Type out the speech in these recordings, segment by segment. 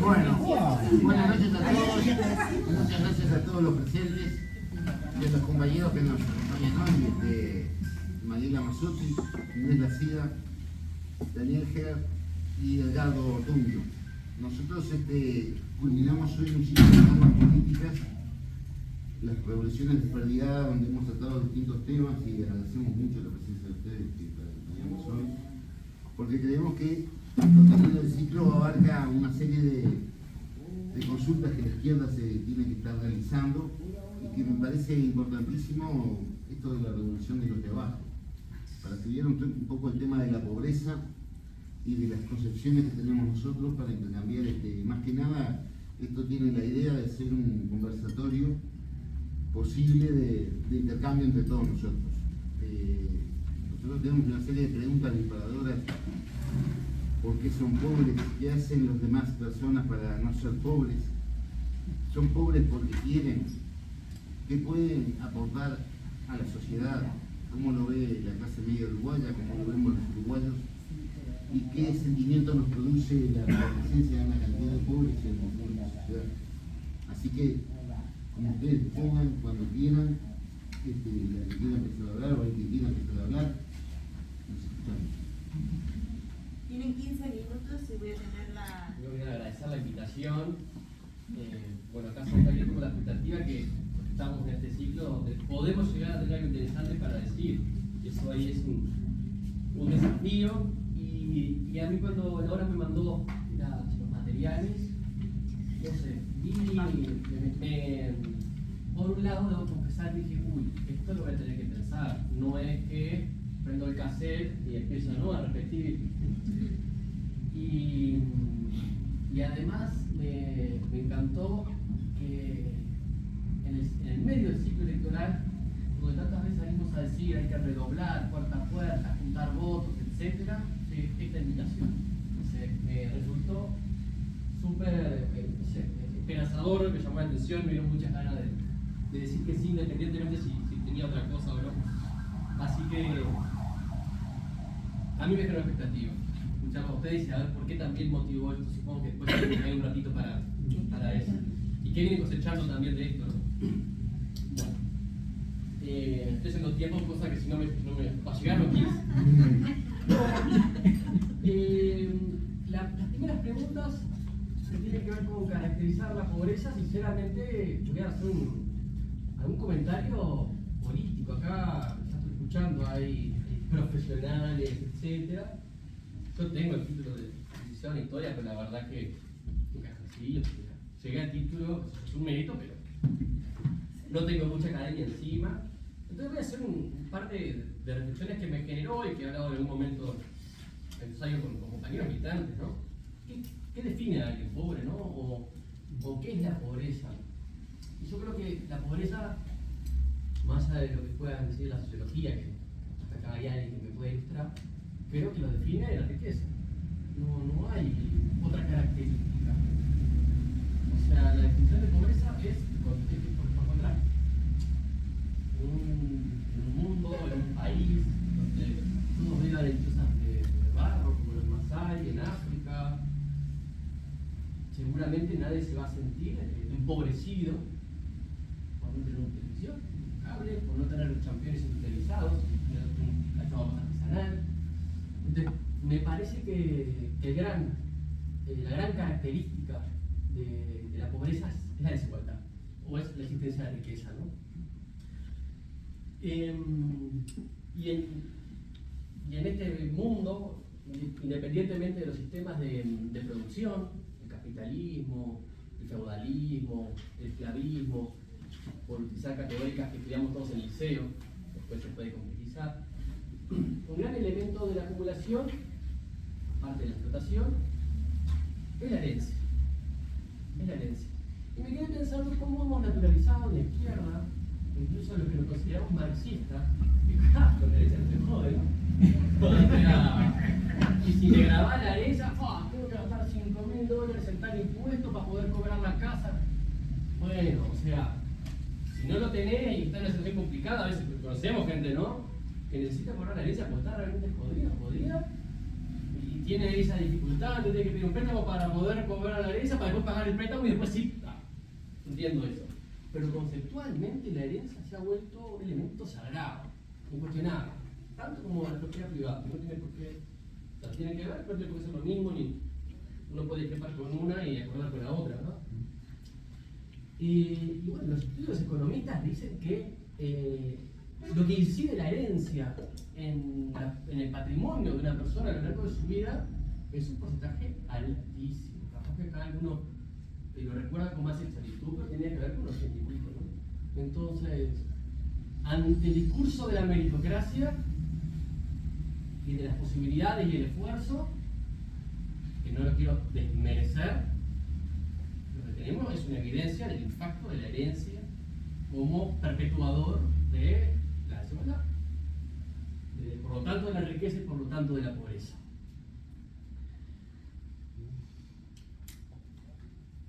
Bueno, buenas noches a todos, muchas gracias a todos los presentes y a los compañeros que nos acompañan hoy, Mariela Mazzotti, Inés Lacida, Daniel Ger y Edgardo Ortuño. Nosotros culminamos hoy un ciclo de normas políticas, las revoluciones desperdigadas, donde hemos tratado distintos temas y agradecemos mucho la presencia de ustedes que acompañamos hoy, porque creemos que también el ciclo abarca una serie de consultas que la izquierda se tiene que estar realizando y que me parece importantísimo esto de la revolución de los de abajo, para estudiar un poco el tema de la pobreza y de las concepciones que tenemos nosotros para intercambiar. Más que nada, esto tiene la idea de ser un conversatorio posible de intercambio entre todos nosotros. Nosotros tenemos una serie de preguntas disparadoras. ¿Por qué son pobres? ¿Qué hacen las demás personas para no ser pobres? ¿Son pobres porque quieren? ¿Qué pueden aportar a la sociedad? ¿Cómo lo ve la clase media uruguaya? ¿Cómo lo vemos los uruguayos? ¿Y qué sentimiento nos produce la presencia de una cantidad de pobres en la sociedad? Así que, como ustedes pongan, cuando quieran, la que quiera empezar a hablar o el que quiera empezar a hablar, nos escuchamos. Tienen 15 minutos y voy a tener la... Yo voy a agradecer la invitación. Bueno, acá se está con la expectativa que estamos en este ciclo donde podemos llegar a tener algo interesante para decir. Eso ahí es un desafío. Y a mí cuando Laura me mandó los materiales, no sé, por un lado debo confesar que dije, uy, esto lo voy a tener que pensar. No es que prendo el cassette y empiezo a repetir. Y además me encantó que en el medio del ciclo electoral, donde tantas veces salimos a decir hay que redoblar, puerta a puerta, juntar votos, etc., esta invitación. Me resultó súper esperanzador, me llamó la atención, me dio muchas ganas de decir que sí, independientemente si tenía otra cosa o no. Así que a mí me generó expectativa escucharlo a ustedes y a ver por qué también motivó esto. Supongo que después hay un ratito para eso. Y qué viene cosechando también de esto, ¿no? Bueno, estoy haciendo tiempo, cosa que si no me va a llegar no 15. Las primeras preguntas que tienen que ver con caracterizar la pobreza, sinceramente voy a hacer algún comentario político. Acá ya estoy escuchando, hay profesionales, etcétera. Yo tengo el título de licenciado en historia, pero la verdad que nunca ejercí. Llegué al título, es un mérito, pero no tengo mucha academia encima. Entonces voy a hacer un par de reflexiones que me generó y que he hablado en algún momento en los años con compañeros militantes, ¿no? ¿Qué define a alguien pobre, no? ¿O qué es la pobreza? Y yo creo que la pobreza, más allá de lo que puedan decir la sociología, que hasta acá hay alguien que me puede ilustrar, creo que lo define la riqueza. No hay otra característica. O sea, la definición de pobreza es por contrario. En un mundo, en un país, donde todos vivan en chozas de barro, como los Masái, en África, seguramente nadie se va a sentir empobrecido por no tener una televisión, un cable, por no tener los championes industrializados, un cachado más artesanal. Entonces, me parece que la gran característica de la pobreza es la desigualdad, o es la existencia de riqueza, ¿no? Y en este mundo, independientemente de los sistemas de producción, el capitalismo, el feudalismo, el esclavismo, por utilizar categóricas que estudiamos todos en el liceo, después se puede concretizar, un gran elemento de la acumulación, aparte de la explotación, es la herencia. Es la herencia. Y me quedé pensando cómo hemos naturalizado en la izquierda, incluso los que nos consideramos marxistas, que con la herencia no se jode, ¿no? O sea, y si le grabás la herencia, tengo que gastar $5.000 en tal impuesto para poder cobrar la casa. Bueno, o sea, si no lo tenés y está en una situación complicada, a veces conocemos gente, ¿no?, que necesita cobrar la herencia porque está realmente jodida, y tiene esa dificultad, tiene que pedir un préstamo para poder cobrar la herencia, para después pagar el préstamo y después sí, entiendo eso. Pero conceptualmente la herencia se ha vuelto un elemento sagrado, incuestionable, tanto como la propiedad privada, no tiene por qué, o sea, tiene que ver, pero no puede ser lo mismo, ni uno puede discrepar con una y acordar con la otra, ¿no? Y bueno, los estudios economistas dicen que lo que incide la herencia en el patrimonio de una persona a lo largo de su vida es un porcentaje altísimo. Capaz que cada uno lo recuerda con más exactitud, pero tenía que ver con los científicos, ¿no? Entonces, ante el discurso de la meritocracia y de las posibilidades y el esfuerzo, que no lo quiero desmerecer, lo que tenemos es una evidencia del impacto de la herencia como perpetuador de la desigualdad, por lo tanto de la riqueza y por lo tanto de la pobreza.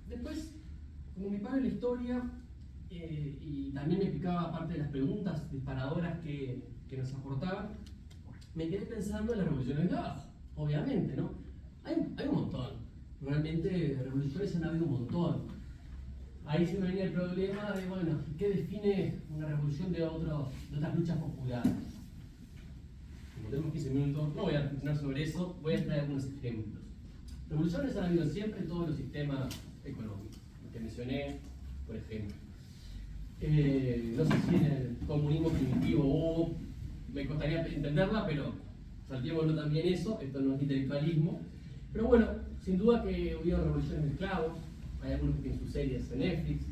Después, como mi padre en la historia, y también me picaba parte de las preguntas disparadoras que nos aportaban, me quedé pensando en las revoluciones de abajo, obviamente, ¿no? Hay un montón, realmente revoluciones han habido un montón. Ahí se me venía el problema de, bueno, ¿qué define una revolución de otras luchas populares? Como tenemos 15 minutos, no voy a reflexionar sobre eso, voy a traer algunos ejemplos. Revoluciones han habido siempre en todos los sistemas económicos, los que mencioné, por ejemplo. No sé si en el comunismo primitivo hubo, me costaría entenderla, pero saltémoslo también eso, esto no es intelectualismo. Pero bueno, sin duda que hubo revoluciones de esclavos, hay algunos que tienen sus series en Netflix.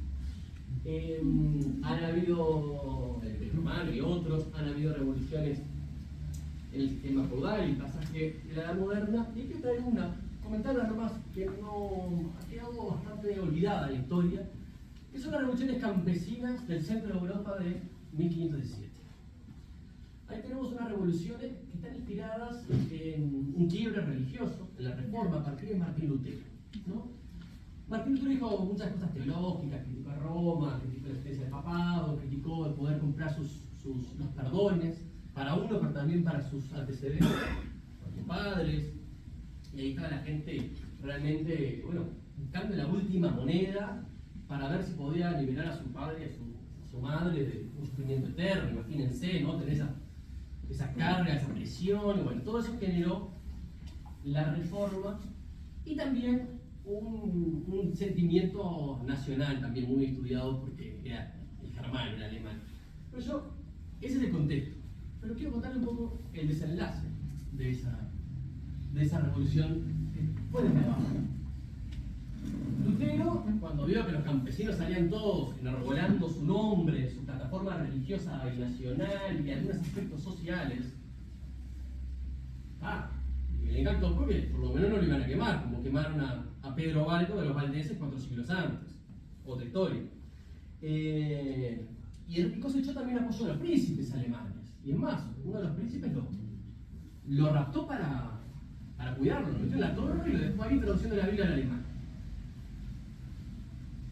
Han habido, el romano y otros, han habido revoluciones en el sistema feudal, el pasaje de la edad moderna, y hay que traer comentar una nomás que no ha quedado bastante olvidada en la historia, que son las revoluciones campesinas del centro de Europa de 1517. Ahí tenemos unas revoluciones que están inspiradas en un quiebre religioso, en la Reforma, a partir de Martín Lutero, ¿no? Martín Lutero dijo muchas cosas teológicas, criticó a Roma, criticó la existencia del papado, criticó el poder comprar los perdones, para uno, pero también para sus antecedentes, para sus padres. Y ahí estaba la gente realmente, bueno, buscando la última moneda para ver si podía liberar a su padre y a su madre de un sufrimiento eterno. Imagínense, ¿no? Tener esa carga, esa presión, y bueno, todo eso generó la Reforma y también un sentimiento nacional también muy estudiado porque era el germano, el alemán. Pero ese es el contexto. Pero quiero contarle un poco el desenlace de esa revolución que fue desde abajo. Lutero, cuando vio que los campesinos salían todos enarbolando su nombre, su plataforma religiosa y nacional y algunos aspectos sociales, el encanto fue que por lo menos no lo iban a quemar, como quemaron a Pedro Baldo de los valdenses 4 siglos antes. Otra historia. Y el cosechó también apoyo de los príncipes alemanes. Y es más, uno de los príncipes lo raptó para cuidarlo, lo metió en la torre y lo dejó ahí traduciendo la Biblia al alemán.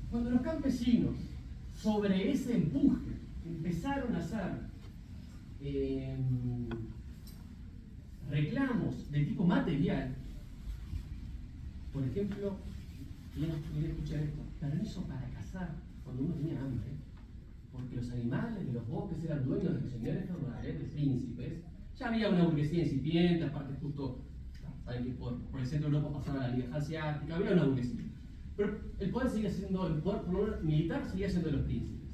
Cuando los campesinos, sobre ese empuje, empezaron a hacer reclamos de tipo material, por ejemplo, miren, escuchen esto, permiso para cazar cuando uno tenía hambre, porque los animales de los bosques eran dueños de los señores feudales, de príncipes. Ya había una burguesía incipiente, aparte justo, saben que por el centro de Europa pasaba la Liga Hanseática, había una burguesía. Pero el poder seguía siendo, el poder por lo menos militar seguía siendo de los príncipes.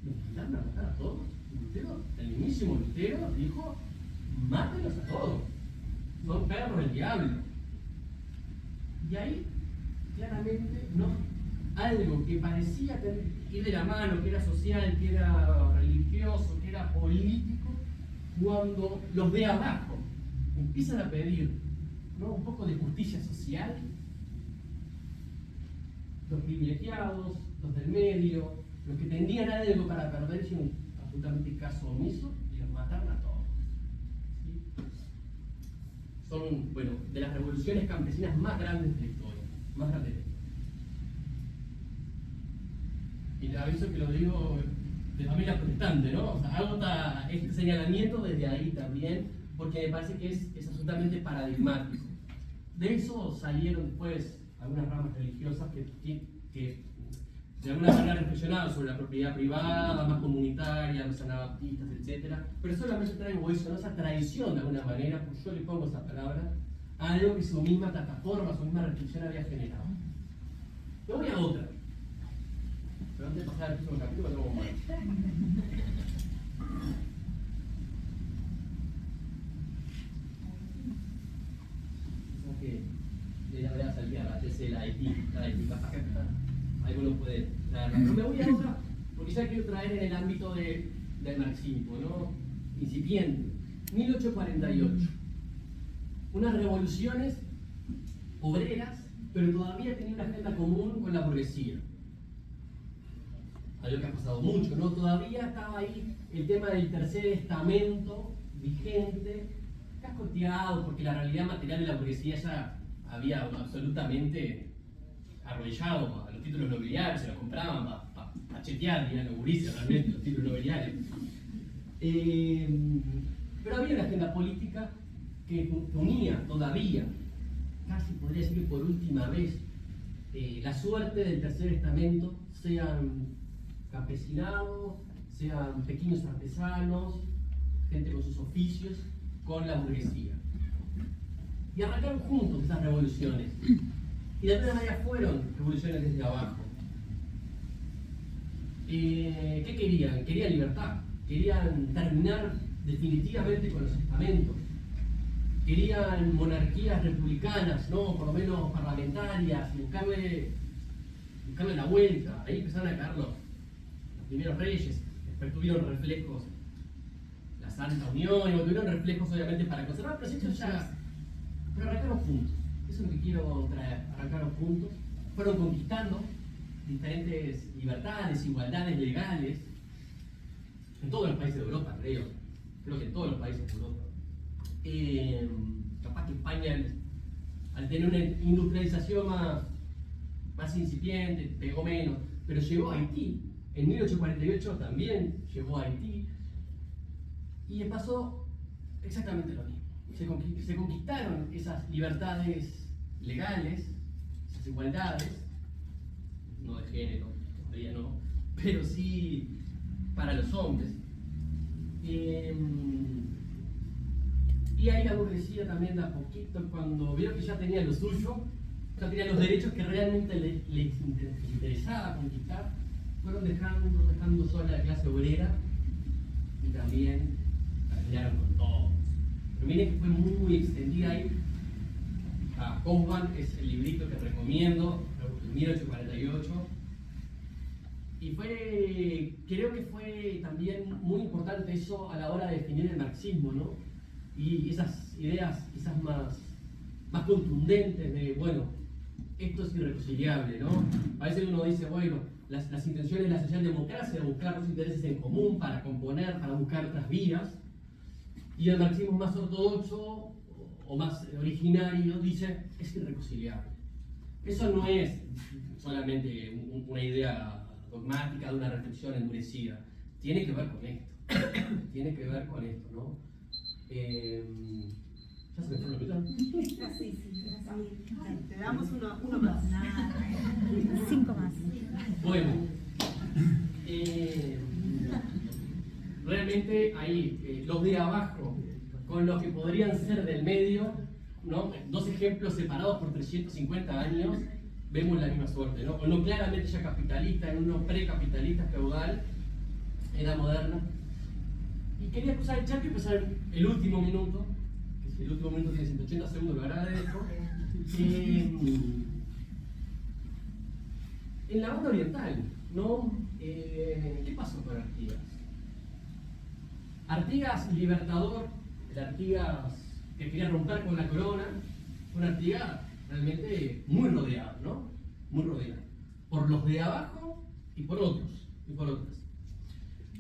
Los mandaron a matar a todos. Lutero, el mismísimo Lutero dijo, mátenlos a todos. Son perros del diablo. Y ahí, claramente, algo que parecía ir de la mano, que era social, que era religioso, que era político, cuando los de abajo empiezan a pedir, ¿no?, un poco de justicia social, los privilegiados, los del medio, los que tenían algo para perder, hicieron absolutamente caso omiso y los mataron a todos. ¿Sí? Son, bueno, de las revoluciones campesinas más grandes de la historia, más grandes de la historia. Y te aviso que lo digo de familia protestante, ¿no? O sea, hago este señalamiento desde ahí también, porque me parece que es absolutamente paradigmático. De eso salieron después algunas ramas religiosas que de alguna manera reflexionaban sobre la propiedad privada, más comunitaria, los anabaptistas, etc. Pero solamente traigo eso, ¿no? Esa tradición de alguna manera, pues yo le pongo esa palabra, a algo que su misma plataforma, su misma reflexión había generado. Me voy a otra. Pero antes de pasar al próximo capítulo, tengo más. Que le voy a salir a la TC de la Haití, capaz que alguno puede traerla. Pero me voy a otra, porque ya quiero traer en el ámbito del marxismo, ¿no? Incipiente. 1848. Unas revoluciones obreras, pero todavía tenía una agenda común con la burguesía. Algo que ha pasado mucho, ¿no? Todavía estaba ahí el tema del tercer estamento vigente, cascoteado, porque la realidad material de la burguesía ya había absolutamente arrodillado a los títulos nobiliarios, se los compraban para chetear, dirán los gurises realmente, los títulos nobiliarios. Pero había una agenda política que unía todavía, casi podría decir que por última vez, la suerte del tercer estamento, sean campesinados, sean pequeños artesanos, gente con sus oficios, con la burguesía. Y arrancaron juntos esas revoluciones. Y de alguna manera fueron revoluciones desde abajo. ¿Qué querían? Querían libertad. Querían terminar definitivamente con los estamentos. Querían monarquías republicanas, ¿no? Por lo menos parlamentarias, y buscarle la vuelta. Ahí empezaron a caer los primeros reyes. Después tuvieron reflejos la Santa Unión, y tuvieron reflejos obviamente para conservar, pero eso ya. Pero arrancaron juntos. Eso es lo que quiero traer. Arrancaron juntos. Fueron conquistando diferentes libertades, igualdades legales. En todos los países de Europa, creo. Creo que en todos los países de Europa. Capaz que España, al tener una industrialización más incipiente, pegó menos. Pero llegó a Haití. En 1848 también llegó a Haití. Y pasó exactamente lo mismo. Se conquistaron esas libertades legales, esas igualdades, no de género, todavía no, pero sí para los hombres. Y ahí la burguesía también de a poquito, cuando vio que ya tenía lo suyo, ya tenía los derechos que realmente les interesaba conquistar, fueron dejando sola a la clase obrera y también terminaron con todo. Pero miren que fue muy extendida ahí. Kaufman es el librito que recomiendo, 1848. Y creo que fue también muy importante eso a la hora de definir el marxismo, ¿no? Y esas ideas quizás más contundentes de, bueno, esto es irreconciliable, ¿no? A veces uno dice, bueno, las intenciones de la socialdemocracia, de buscar los intereses en común para componer, para buscar otras vías, y el marxismo más ortodoxo o más originario dice, es irreconciliable. Eso no es solamente una idea dogmática de una reflexión endurecida, tiene que ver con esto, tiene que ver con esto, ¿no? ¿Ya se me fue la mitad? Sí. Te damos uno más. 5 más. Bueno, realmente ahí los de abajo con los que podrían ser del medio, ¿no? Dos ejemplos separados por 350 años, vemos la misma suerte, ¿no? Uno claramente ya capitalista, en uno precapitalista feudal, era moderna. Y quería cruzar el charco y empezar el último minuto, que si el último minuto tiene 180 segundos, lo agradezco. En la banda oriental, ¿no? ¿Qué pasó con Artigas? Artigas libertador, el Artigas que quería romper con la corona, fue un Artigas realmente muy rodeado, ¿no? Muy rodeado. Por los de abajo y por otros, y por otras.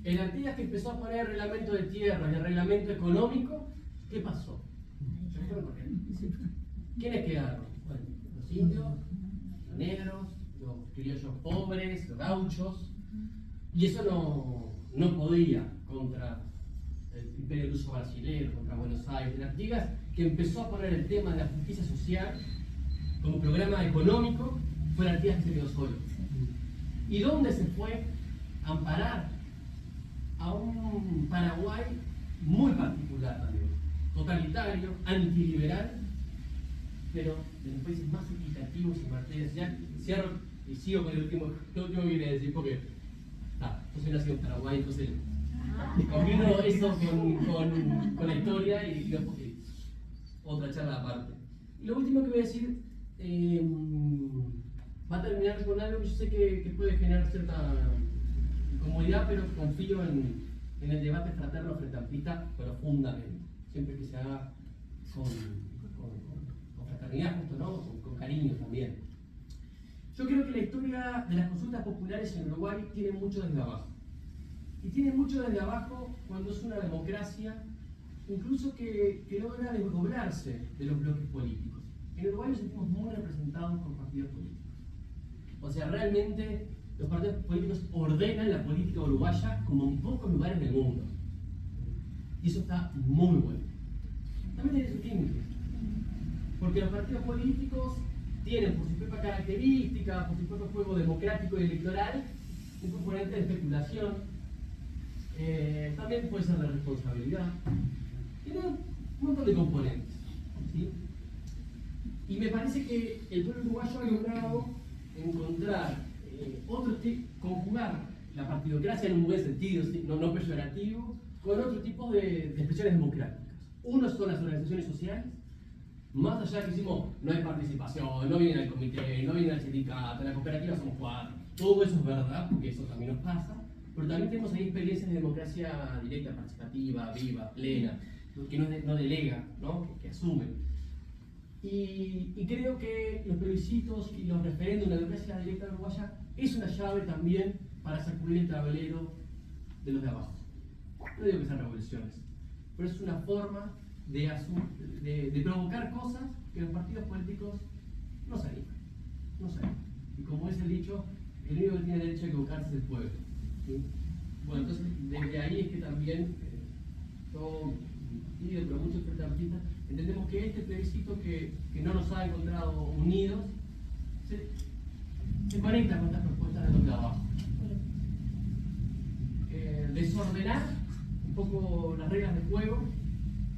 El Artigas que empezó a poner el reglamento de tierra y el reglamento económico, ¿qué pasó? Se fueron corriendo. ¿Quiénes quedaron? Bueno, los indios, los negros, los criollos pobres, los gauchos, y eso no podía contra el imperio ruso brasileño, contra Buenos Aires, Artigas que empezó a poner el tema de la justicia social como programa económico, fue el Artigas que se quedó solo. ¿Y dónde se fue? A amparar a un Paraguay muy particular también, totalitario, antiliberal, pero de los países más equitativos en materia social. Cierro y sigo con el último que quería decir, porque yo soy nacido en Paraguay, entonces combino eso con la historia y otra charla aparte. Y lo último que voy a decir va a terminar con algo que yo sé que puede generar cierta incomodidad, pero confío en el debate fraterno frente amplista profundamente, siempre que se haga con fraternidad, justo, ¿no? Con cariño también. Yo creo que la historia de las consultas populares en Uruguay tiene mucho desde abajo. Y tiene mucho desde abajo cuando es una democracia, incluso que logra desdoblarse de los bloques políticos. En Uruguay nos sentimos muy representados por partidos políticos. O sea, realmente los partidos políticos ordenan la política uruguaya como en pocos lugares del mundo. Y eso está muy bueno. También tiene sus límites. Porque los partidos políticos tienen por su propia característica, por su propio juego democrático y electoral, un componente de especulación. También puede ser de responsabilidad. Tiene un montón de componentes, ¿sí? Y me parece que el pueblo uruguayo ha logrado encontrar conjugar la partidocracia en un buen sentido, ¿sí? no peyorativo, con otro tipo de expresiones democráticas. Uno son las organizaciones sociales, más allá que decimos no hay participación, no vienen al comité, no vienen al sindicato, en la cooperativa somos 4. Todo eso es verdad, porque eso también nos pasa, pero también tenemos ahí experiencias de democracia directa, participativa, viva, plena, que no delega, ¿no? Que asume. Y creo que los plebiscitos y los referéndums de la democracia directa uruguaya es una llave también para sacudir el tablero de los de abajo. No digo que sean revoluciones, pero es una forma de provocar cosas que los partidos políticos no se animan. No se animan. Y como es el dicho, el único que tiene derecho a equivocarse es el pueblo. ¿Sí? Bueno, entonces desde ahí es que también todo pido, pero muchos frentamplistas entendemos que este plebiscito que no nos ha encontrado unidos se conecta con estas propuestas de los de abajo. Desordenar un poco las reglas del juego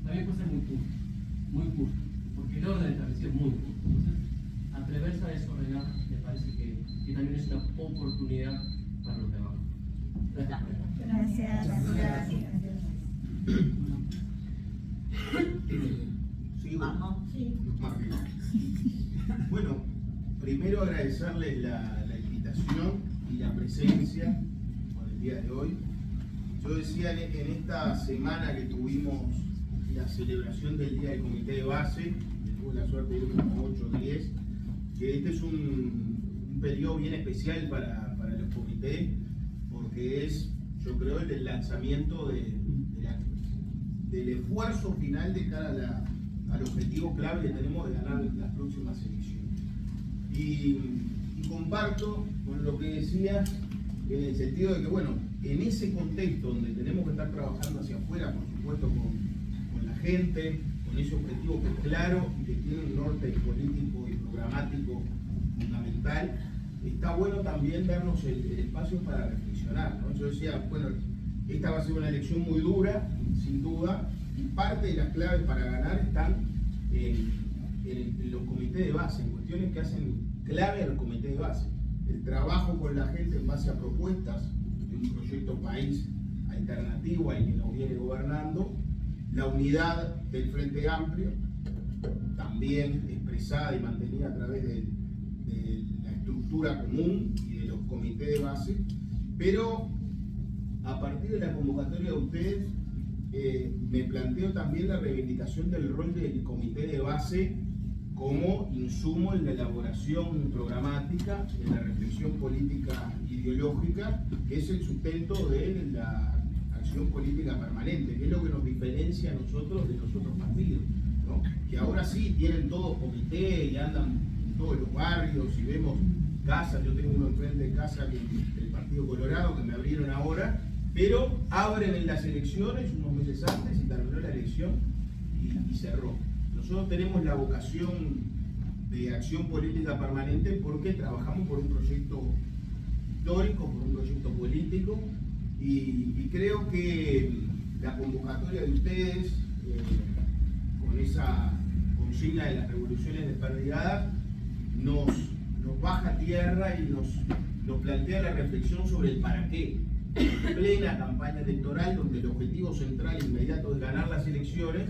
también puede ser muy justo, porque el orden establecido es muy justo. Entonces, atreverse a desordenar me parece que también es una oportunidad para los de abajo. Gracias. Gracias. ¿Sigo? Sí. Bueno, primero agradecerles la invitación y la presencia por el día de hoy. Yo decía en esta semana que tuvimos la celebración del Día del Comité de Base, tuve la suerte de ir como 8 o 10, que este es un periodo bien especial para los comités, porque es, yo creo, el lanzamiento del esfuerzo final de cara al objetivo clave que tenemos de ganar las próximas elecciones. Y comparto con lo que decía, en el sentido de que, bueno, en ese contexto donde tenemos que estar trabajando hacia afuera, por supuesto, con la gente, con ese objetivo que es claro y que tiene un norte político y programático fundamental, está bueno también darnos el espacio para reflexionar, ¿no? Yo decía, bueno, esta va a ser una elección muy dura, sin duda, y parte de las claves para ganar están en los comités de base, en cuestiones que hacen clave a los comités de base. El trabajo con la gente en base a propuestas de un proyecto país alternativo al que nos viene gobernando, la unidad del Frente Amplio, también expresada y mantenida a través de la estructura común y de los comités de base, pero a partir de la convocatoria de ustedes, me planteo también la reivindicación del rol del comité de base como insumo en la elaboración programática, en la reflexión política ideológica, que es el sustento de la acción política permanente, que es lo que nos diferencia a nosotros de los otros partidos, ¿no? Que ahora sí tienen todos comité y andan en todos los barrios y vemos casas. Yo tengo uno enfrente de casa del Partido Colorado que me abrieron ahora, pero abren en las elecciones unos meses antes y terminó la elección y y cerró. Nosotros tenemos la vocación de acción política permanente porque trabajamos por un proyecto histórico, por un proyecto político, y creo que la convocatoria de ustedes, con esa consigna de las revoluciones desperdigadas, nos baja a tierra y nos plantea la reflexión sobre el para qué. En plena campaña electoral, donde el objetivo central e inmediato es ganar las elecciones,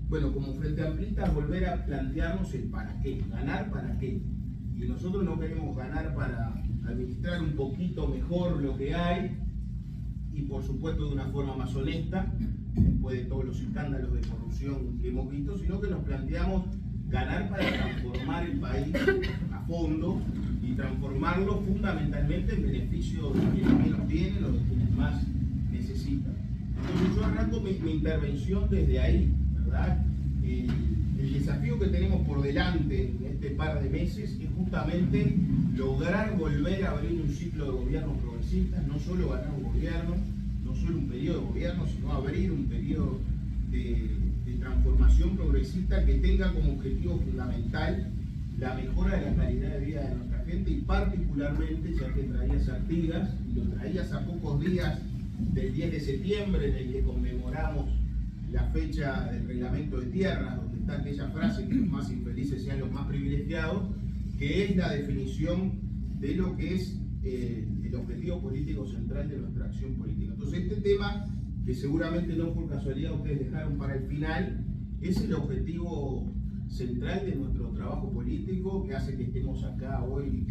bueno, como Frente Amplista, volver a plantearnos el para qué, ganar para qué. Y nosotros no queremos ganar para administrar un poquito mejor lo que hay, y por supuesto de una forma más honesta, después de todos los escándalos de corrupción que hemos visto, sino que nos planteamos ganar para transformar el país a fondo y transformarlo fundamentalmente en beneficio de quienes menos tienen o de quienes más necesitan. Entonces yo arranco mi intervención desde ahí, ¿verdad? El desafío que tenemos por delante en este par de meses es justamente lograr volver a abrir un ciclo de gobiernos progresistas, no solo ganar un gobierno, no solo un periodo de gobierno, sino abrir un periodo de transformación progresista que tenga como objetivo fundamental la mejora de la calidad de vida de nuestra gente, y particularmente, ya que traías Artigas, y lo traías a pocos días del 10 de septiembre, en el que conmemoramos la fecha del reglamento de tierras, donde está aquella frase que los más infelices sean los más privilegiados, que es la definición de lo que es el objetivo político central de nuestra acción política. Entonces este tema, que seguramente no por casualidad ustedes dejaron para el final, es el objetivo central de nuestro trabajo político, que hace que estemos acá hoy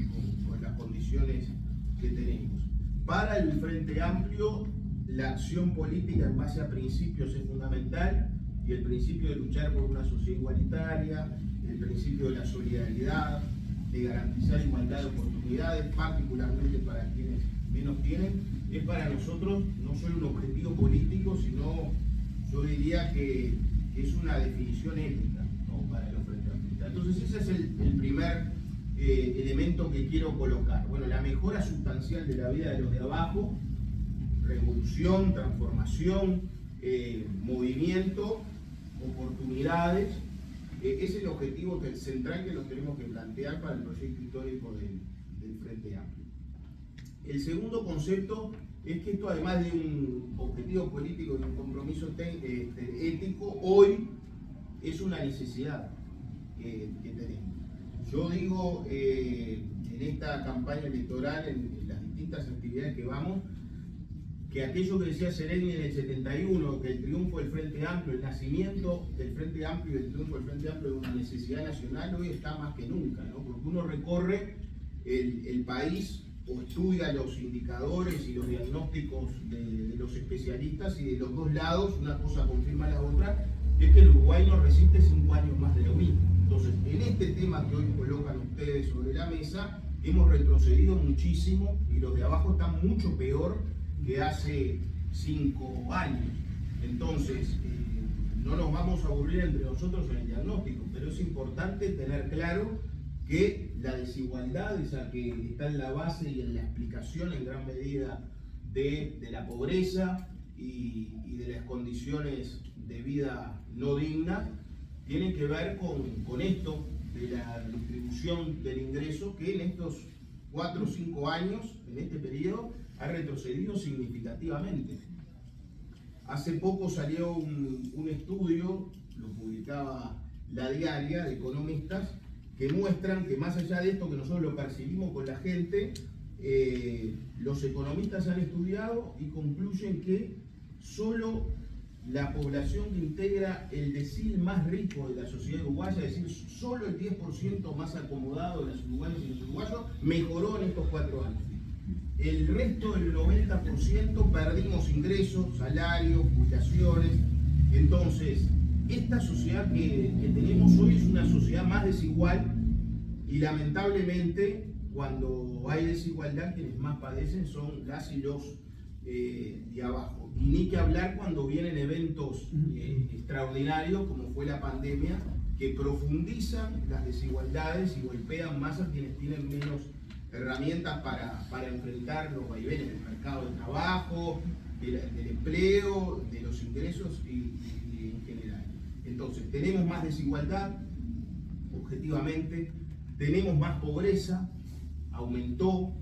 con las condiciones que tenemos. Para el Frente Amplio, la acción política en base a principios es fundamental, y el principio de luchar por una sociedad igualitaria, el principio de la solidaridad, de garantizar igualdad de oportunidades, particularmente para quienes menos tienen, es para nosotros no solo un objetivo político, sino yo diría que es una definición ética, ¿no?, para los Frente Amplistas. Entonces ese es el primer elemento que quiero colocar. Bueno, la mejora sustancial de la vida de los de abajo, revolución, transformación, movimiento, oportunidades, es el objetivo central que nos tenemos que plantear para el proyecto histórico del Frente Amplio. El segundo concepto es que esto, además de un objetivo político y un compromiso ético, hoy es una necesidad que tenemos. Yo digo, en esta campaña electoral, en las distintas actividades que vamos, que aquello que decía Sereni en el 71, que el triunfo del Frente Amplio, el nacimiento del Frente Amplio y el triunfo del Frente Amplio de una necesidad nacional, hoy está más que nunca, ¿no? Porque uno recorre el país o estudia los indicadores y los diagnósticos de los especialistas, y de los dos lados una cosa confirma la otra, es que el Uruguay no resiste 5 años más de lo mismo. Entonces, en este tema que hoy colocan ustedes sobre la mesa, hemos retrocedido muchísimo, y los de abajo están mucho peor que hace 5 años. Entonces, no nos vamos a aburrir entre nosotros en el diagnóstico, pero es importante tener claro que la desigualdad, esa que está en la base y en la explicación en gran medida de la pobreza y de las condiciones de vida no dignas, tiene que ver con esto de la distribución del ingreso, que en estos 4 o 5 años, en este periodo, ha retrocedido significativamente. Hace poco salió un estudio, lo publicaba La Diaria, de economistas, que muestran que más allá de esto que nosotros lo percibimos con la gente, los economistas han estudiado y concluyen que solo la población que integra el decil más rico de la sociedad uruguaya, es decir, solo el 10% más acomodado de las uruguayas y los uruguayos, mejoró en estos 4 años. El resto del 90% perdimos ingresos, salarios, jubilaciones. Entonces, esta sociedad que tenemos hoy es una sociedad más desigual, y lamentablemente cuando hay desigualdad quienes más padecen son las y los de abajo. Y ni que hablar cuando vienen eventos extraordinarios como fue la pandemia, que profundizan las desigualdades y golpean más a quienes tienen menos herramientas para enfrentar los vaivenes del mercado de trabajo, del empleo, de los ingresos y en general. Entonces, tenemos más desigualdad, objetivamente, tenemos más pobreza, aumentó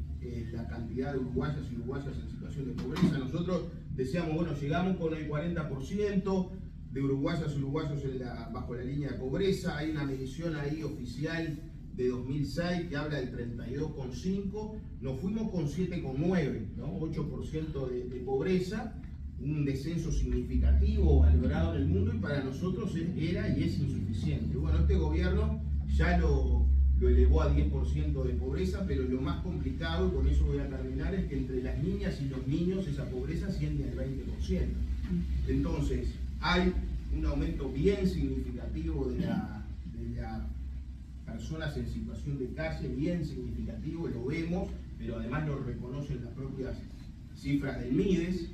la cantidad de uruguayas y uruguayas en situación de pobreza. Nosotros decíamos, bueno, llegamos con el 40% de uruguayas y uruguayos bajo la línea de pobreza. Hay una medición ahí oficial de 2006 que habla del 32,5%. Nos fuimos con 7,9%, ¿no? 8% de pobreza, un descenso significativo valorado en el mundo, y para nosotros era y es insuficiente. Bueno, este gobierno ya lo elevó a 10% de pobreza, pero lo más complicado, y con eso voy a terminar, es que entre las niñas y los niños esa pobreza asciende al 20%. Entonces, hay un aumento bien significativo de las personas en situación de calle, bien significativo, lo vemos, pero además lo reconocen las propias cifras del MIDES,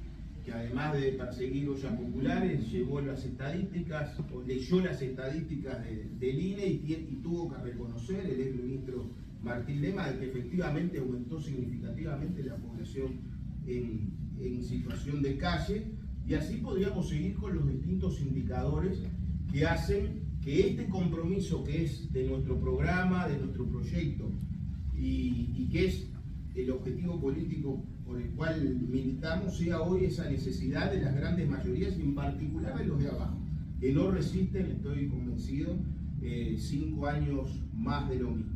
que además de perseguir ollas populares, llevó las estadísticas, o leyó las estadísticas del INE y tuvo que reconocer el exministro Martín Lema de que efectivamente aumentó significativamente la población en situación de calle, y así podríamos seguir con los distintos indicadores que hacen que este compromiso que es de nuestro programa, de nuestro proyecto, y que es el objetivo político por el cual militamos, sea hoy esa necesidad de las grandes mayorías, y en particular de los de abajo, que no resisten, estoy convencido, 5 años más de lo mismo.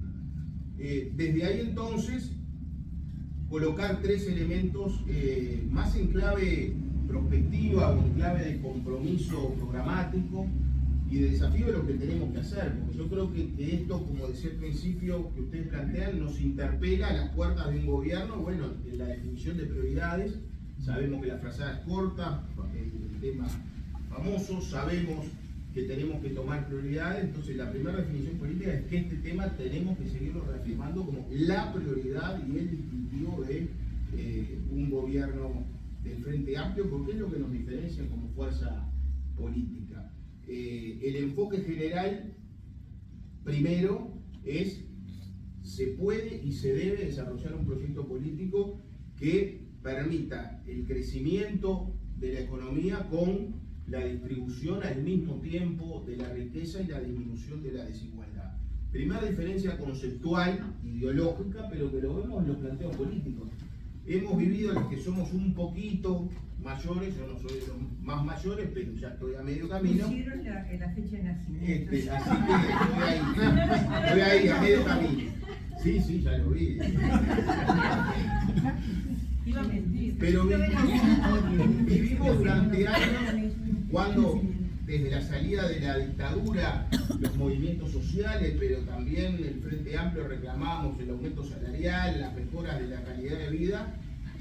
Desde ahí entonces, colocar 3 elementos más en clave prospectiva o en clave de compromiso programático y de desafío de lo que tenemos que hacer, porque yo creo que esto, como decía al principio, que ustedes plantean, nos interpela a las puertas de un gobierno. Bueno, en la definición de prioridades, sabemos que la frazada es corta, el tema famoso, sabemos que tenemos que tomar prioridades. Entonces la primera definición política es que este tema tenemos que seguirlo reafirmando como la prioridad y el distintivo de un gobierno del Frente Amplio, porque es lo que nos diferencia como fuerza política. El enfoque general, primero, es: se puede y se debe desarrollar un proyecto político que permita el crecimiento de la economía con la distribución al mismo tiempo de la riqueza y la disminución de la desigualdad. Primera diferencia conceptual, ideológica, pero que lo vemos en los planteos políticos. Hemos vivido, los que somos un poquito mayores, yo no soy de los más mayores, pero ya estoy a medio camino. Pusieron la fecha de nacimiento. Así que estoy ahí, a medio camino. Sí, ya lo vi. Iba a mentir. Pero vivimos durante años cuando, desde la salida de la dictadura, los movimientos sociales, pero también el Frente Amplio, reclamábamos el aumento salarial, las mejoras de la calidad de vida.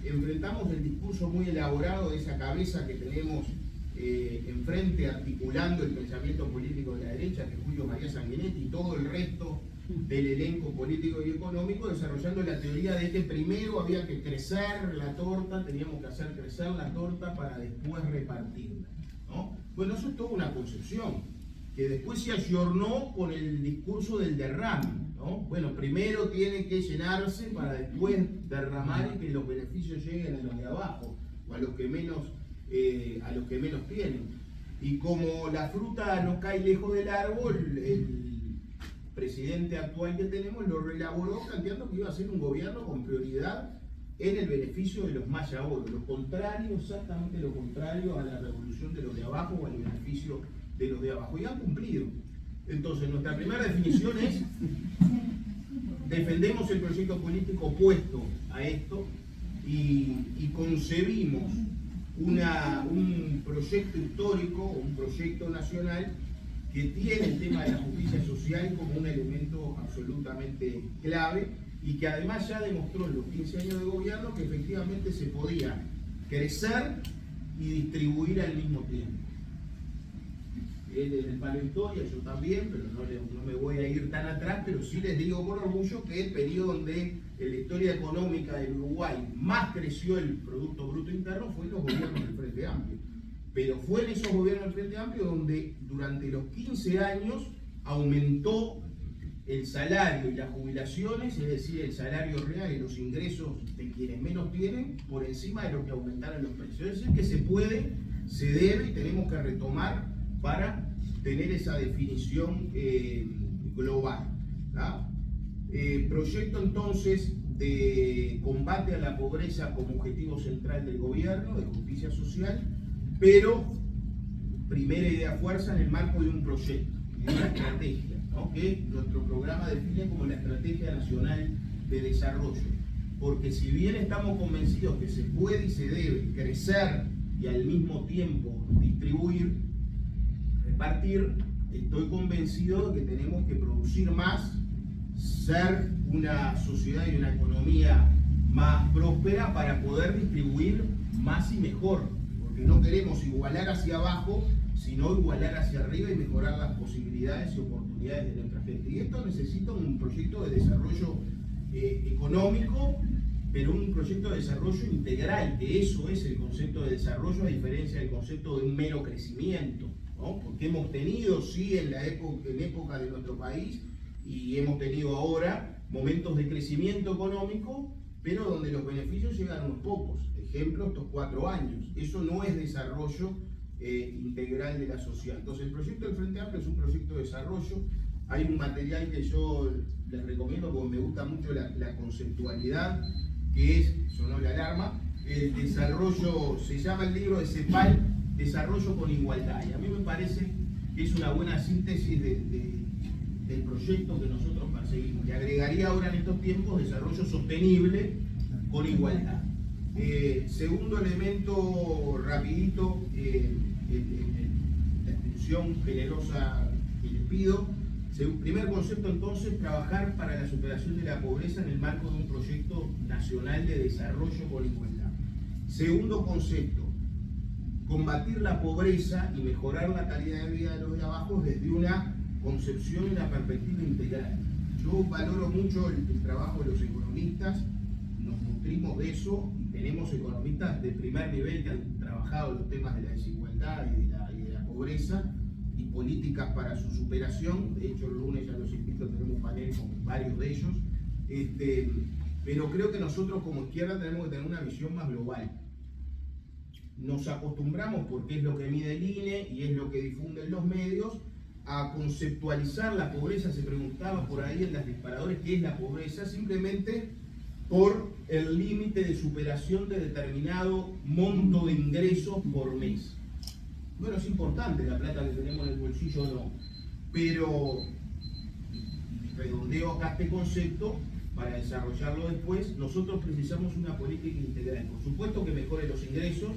Enfrentamos el discurso muy elaborado de esa cabeza que tenemos enfrente, articulando el pensamiento político de la derecha, que es Julio María Sanguinetti, y todo el resto del elenco político y económico, desarrollando la teoría de que primero había que crecer la torta, teníamos que hacer crecer la torta para después repartirla, ¿no? Bueno, eso es toda una concepción, que después se ayornó con el discurso del derrame, ¿no? Bueno, primero tiene que llenarse para después derramar y que los beneficios lleguen a los de abajo, o a los que menos tienen. Y como la fruta no cae lejos del árbol, el presidente actual que tenemos lo reelaboró planteando que iba a ser un gobierno con prioridad en el beneficio de los más ahora, lo contrario, exactamente lo contrario a la revolución de los de abajo o al beneficio de los de abajo, y han cumplido. Entonces, nuestra primera definición es: defendemos el proyecto político opuesto a esto y concebimos un proyecto histórico, un proyecto nacional que tiene el tema de la justicia social como un elemento absolutamente clave, y que además ya demostró en los 15 años de gobierno que efectivamente se podía crecer y distribuir al mismo tiempo. Él es del palo historia, yo también, pero no me voy a ir tan atrás, pero sí les digo con orgullo que el periodo donde en la historia económica del Uruguay más creció el Producto Bruto Interno fue en los gobiernos del Frente Amplio. Pero fue en esos gobiernos del Frente Amplio donde durante los 15 años aumentó el salario y las jubilaciones, es decir, el salario real y los ingresos de quienes menos tienen, por encima de lo que aumentaron los precios. Es decir, que se puede, se debe y tenemos que retomar para tener esa definición global. ¿Tá? Proyecto entonces de combate a la pobreza como objetivo central del gobierno, de justicia social, pero primera idea fuerza en el marco de un proyecto, de una estrategia, ¿no? Que nuestro programa define como la Estrategia Nacional de Desarrollo. Porque si bien estamos convencidos que se puede y se debe crecer y al mismo tiempo distribuir, repartir, estoy convencido de que tenemos que producir más, ser una sociedad y una economía más próspera para poder distribuir más y mejor, porque no queremos igualar hacia abajo, sino igualar hacia arriba y mejorar las posibilidades y oportunidades de nuestra gente. Y esto necesita un proyecto de desarrollo económico, pero un proyecto de desarrollo integral, que eso es el concepto de desarrollo, a diferencia del concepto de un mero crecimiento, ¿no? Porque hemos tenido, sí, en época de nuestro país, y hemos tenido ahora momentos de crecimiento económico, pero donde los beneficios llegan a unos pocos. Ejemplo, estos 4 años. Eso no es desarrollo integral de la sociedad. Entonces, el proyecto del Frente Amplio es un proyecto de desarrollo. Hay un material que yo les recomiendo porque me gusta mucho la conceptualidad, que es, sonó la alarma, el desarrollo, se llama el libro de CEPAL, Desarrollo con Igualdad. Y a mí me parece que es una buena síntesis del proyecto que nosotros perseguimos. Le agregaría ahora en estos tiempos desarrollo sostenible con igualdad. Segundo elemento, rapidito, la extensión generosa que les pido. Primer concepto entonces, trabajar para la superación de la pobreza en el marco de un proyecto nacional de desarrollo con igualdad. Segundo concepto, combatir la pobreza y mejorar la calidad de vida de los de abajo desde una concepción y una perspectiva integral. Yo valoro mucho el trabajo de los economistas, nos nutrimos de eso, y tenemos economistas de primer nivel que han trabajado los temas de la desigualdad y de la pobreza y políticas para su superación. De hecho, el lunes ya los invito, tenemos un panel con varios de ellos. Pero creo que nosotros como izquierda tenemos que tener una visión más global. Nos acostumbramos, porque es lo que mide el INE y es lo que difunden los medios, a conceptualizar la pobreza. Se preguntaba por ahí en los disparadores qué es la pobreza, simplemente por el límite de superación de determinado monto de ingresos por mes. Bueno, es importante la plata que tenemos en el bolsillo, no, pero redondeo acá este concepto para desarrollarlo después. Nosotros precisamos una política integral, por supuesto que mejore los ingresos,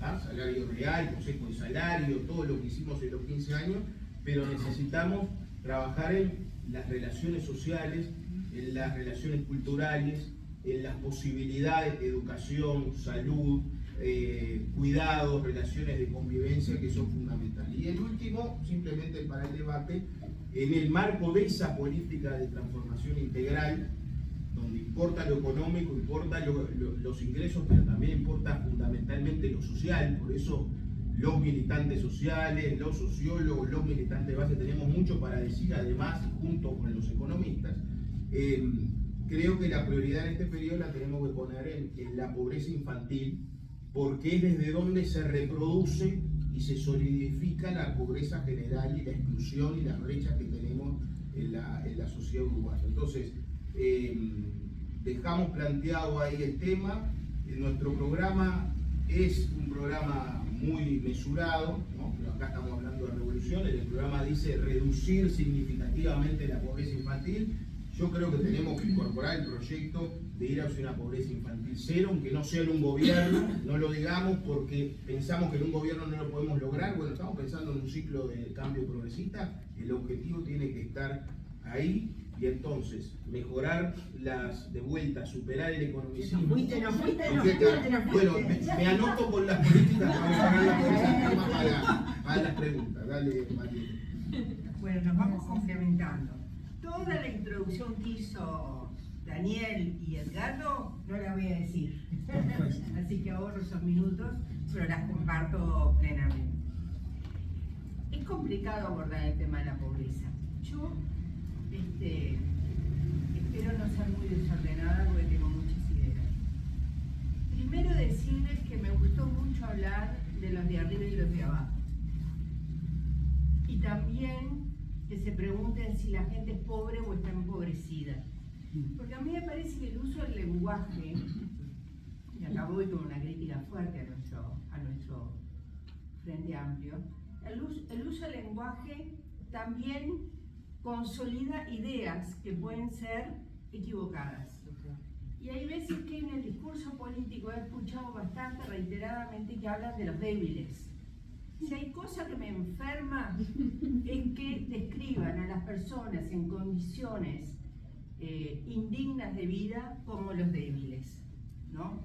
salario real, consejo de salario, todo lo que hicimos en los 15 años, pero necesitamos trabajar en las relaciones sociales, en las relaciones culturales, en las posibilidades de educación, salud, cuidados, relaciones de convivencia que son fundamentales. Y el último, simplemente para el debate, en el marco de esa política de transformación integral, donde importa lo económico, importa los ingresos, pero también importa fundamentalmente lo social. Por eso los militantes sociales, los sociólogos, los militantes de base, tenemos mucho para decir, además, junto con los economistas. Creo que la prioridad en este periodo la tenemos que poner en la pobreza infantil, porque es desde donde se reproduce y se solidifica la pobreza general y la exclusión y las brechas que tenemos en la sociedad uruguaya. Entonces, dejamos planteado ahí el tema. Nuestro programa es un programa muy mesurado, ¿no? Pero acá estamos hablando de revolución. El programa dice reducir significativamente la pobreza infantil. Yo creo que tenemos que incorporar el proyecto de ir hacia una pobreza infantil cero, aunque no sea en un gobierno, no lo digamos porque pensamos que en un gobierno no lo podemos lograr. Bueno, estamos pensando en un ciclo de cambio progresista, el objetivo tiene que estar ahí, y entonces mejorar de vuelta, superar el economicismo. Bueno, me anoto con las políticas para mejorar la pobreza para las preguntas. Dale, María. Bueno, nos vamos complementando. Toda la introducción que hizo Daniel y Edgardo no la voy a decir, así que ahorro esos minutos, pero las comparto plenamente. Es complicado abordar el tema de la pobreza. Yo espero no ser muy desordenada porque tengo muchas ideas. Primero decirles que me gustó mucho hablar de los de arriba y los de abajo. y también que se pregunten si la gente es pobre o está empobrecida. Porque a mí me parece que el uso del lenguaje, y acá voy con una crítica fuerte a nuestro Frente Amplio, el uso del lenguaje también consolida ideas que pueden ser equivocadas. Y hay veces que en el discurso político he escuchado bastante reiteradamente que hablan de los débiles. Si hay cosa que me enferma es que describan a las personas en condiciones indignas de vida como los débiles, ¿no?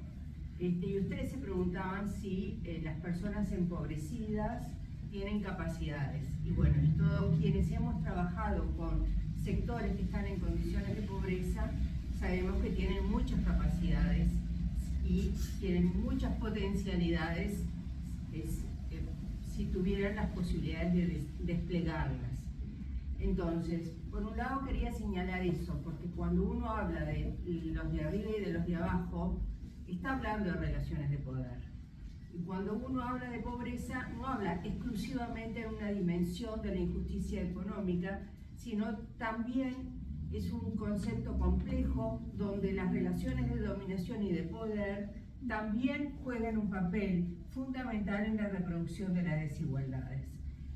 Y ustedes se preguntaban si las personas empobrecidas tienen capacidades. Y bueno, y todos quienes hemos trabajado con sectores que están en condiciones de pobreza, sabemos que tienen muchas capacidades y tienen muchas potencialidades si tuvieran las posibilidades de desplegarlas. Entonces, por un lado quería señalar eso, porque cuando uno habla de los de arriba y de los de abajo, está hablando de relaciones de poder. Y cuando uno habla de pobreza, no habla exclusivamente de una dimensión de la injusticia económica, sino también es un concepto complejo donde las relaciones de dominación y de poder también juegan un papel fundamental en la reproducción de las desigualdades.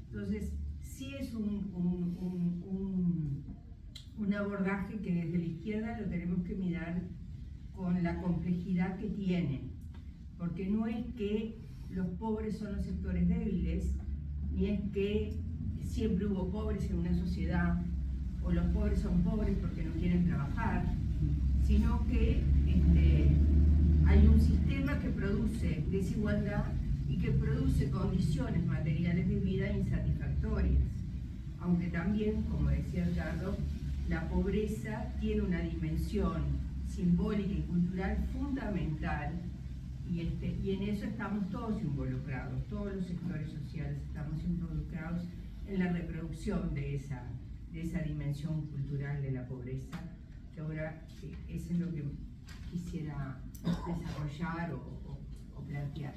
Entonces, sí es un abordaje que desde la izquierda lo tenemos que mirar con la complejidad que tiene, porque no es que los pobres son los sectores débiles, ni es que siempre hubo pobres en una sociedad, o los pobres son pobres porque no quieren trabajar, sino que hay un sistema que produce desigualdad y que produce condiciones materiales de vida insatisfactorias. Aunque también, como decía Ricardo, la pobreza tiene una dimensión simbólica y cultural fundamental, y en eso estamos todos involucrados, todos los sectores sociales estamos involucrados en la reproducción de esa dimensión cultural de la pobreza, que ahora eso es lo que quisiera desarrollar o plantear.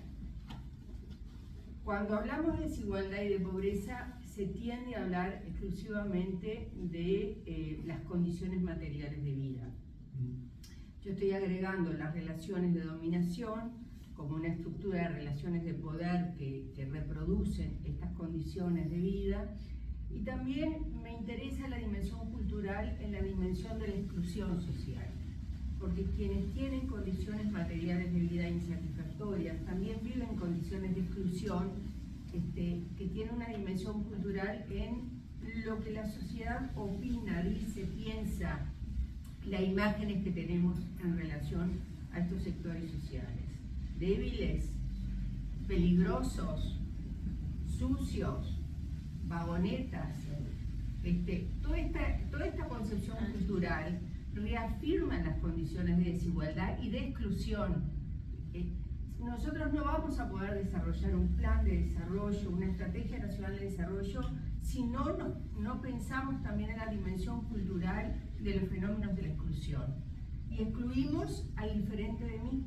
Cuando hablamos de desigualdad y de pobreza, se tiende a hablar exclusivamente de las condiciones materiales de vida. Yo estoy agregando las relaciones de dominación como una estructura de relaciones de poder que reproducen estas condiciones de vida, y también me interesa la dimensión cultural en la dimensión de la exclusión social, porque quienes tienen condiciones materiales de vida insatisfactorias también viven condiciones de exclusión que tienen una dimensión cultural en lo que la sociedad opina, dice, piensa, las imágenes que tenemos en relación a estos sectores sociales. Débiles, peligrosos, sucios, vagonetas. Toda esta concepción cultural reafirma las condiciones de desigualdad y de exclusión. Nosotros no vamos a poder desarrollar un plan de desarrollo, una estrategia nacional de desarrollo, si no pensamos también en la dimensión cultural de los fenómenos de la exclusión. Y excluimos al diferente de mí.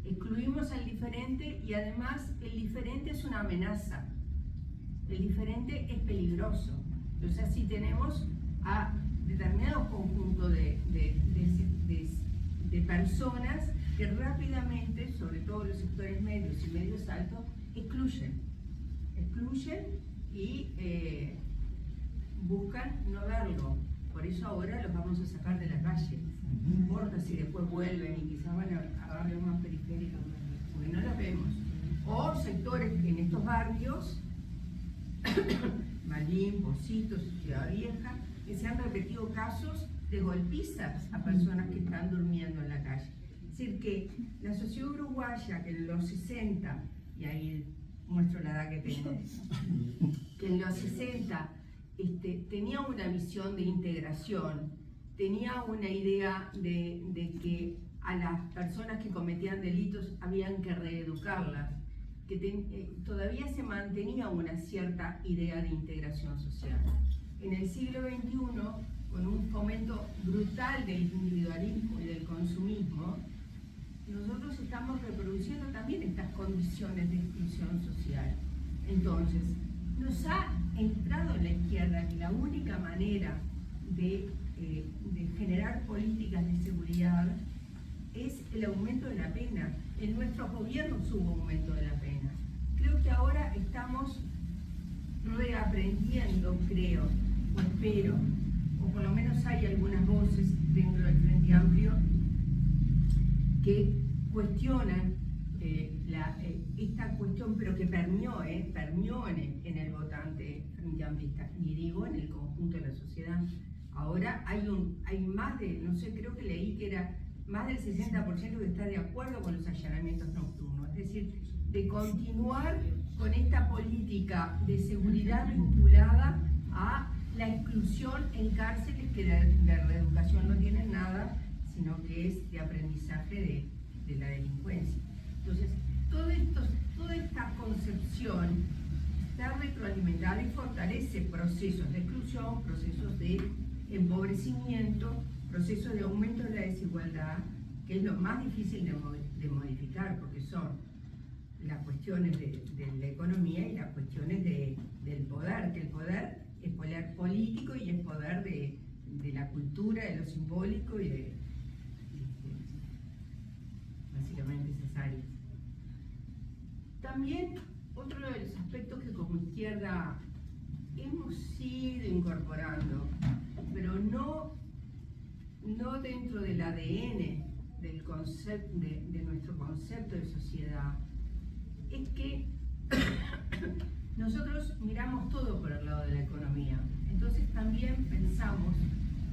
Excluimos al diferente, y además el diferente es una amenaza. El diferente es peligroso. Entonces así tenemos a determinados conjuntos de personas que rápidamente, sobre todo los sectores medios y medios altos, excluyen y buscan no verlo. Por eso ahora los vamos a sacar de la calle. No importa si después vuelven y quizás van a barrios más periféricos, porque no los vemos. O sectores en estos barrios, Malvin, Pocitos, Ciudad Vieja, que se han repetido casos de golpizas a personas que están durmiendo en la calle. Es decir, que la sociedad uruguaya, que en los 60, y ahí muestro la edad que tengo, que en los 60 tenía una visión de integración, tenía una idea de que a las personas que cometían delitos habían que reeducarlas, que todavía se mantenía una cierta idea de integración social. En el siglo XXI, con un fomento brutal del individualismo y del consumismo, nosotros estamos reproduciendo también estas condiciones de exclusión social. Entonces, nos ha entrado en la izquierda que la única manera de generar políticas de seguridad es el aumento de la pena. En nuestros gobiernos hubo aumento de la pena. Creo que ahora estamos reaprendiendo, creo, o espero, o por lo menos hay algunas voces dentro del Frente Amplio que cuestionan esta cuestión, pero que permeó en el votante frente amplista, y digo en el conjunto de la sociedad. Ahora hay más de, no sé, creo que leí que era más del 60% que está de acuerdo con los allanamientos nocturnos, es decir, de continuar con esta política de seguridad vinculada a la exclusión en cárceles que de reeducación no tienen nada, sino que es de aprendizaje de la delincuencia. Entonces, toda esta concepción está retroalimentada y fortalece procesos de exclusión, procesos de empobrecimiento, procesos de aumento de la desigualdad, que es lo más difícil de modificar, porque son las cuestiones de la economía y las cuestiones del poder, que el poder es poder político y es poder de la cultura, de lo simbólico y de básicamente esas áreas. También otro de los aspectos que como izquierda hemos ido incorporando, pero no dentro del ADN de nuestro concepto de sociedad, es que nosotros miramos todo por el lado de la economía. Entonces también pensamos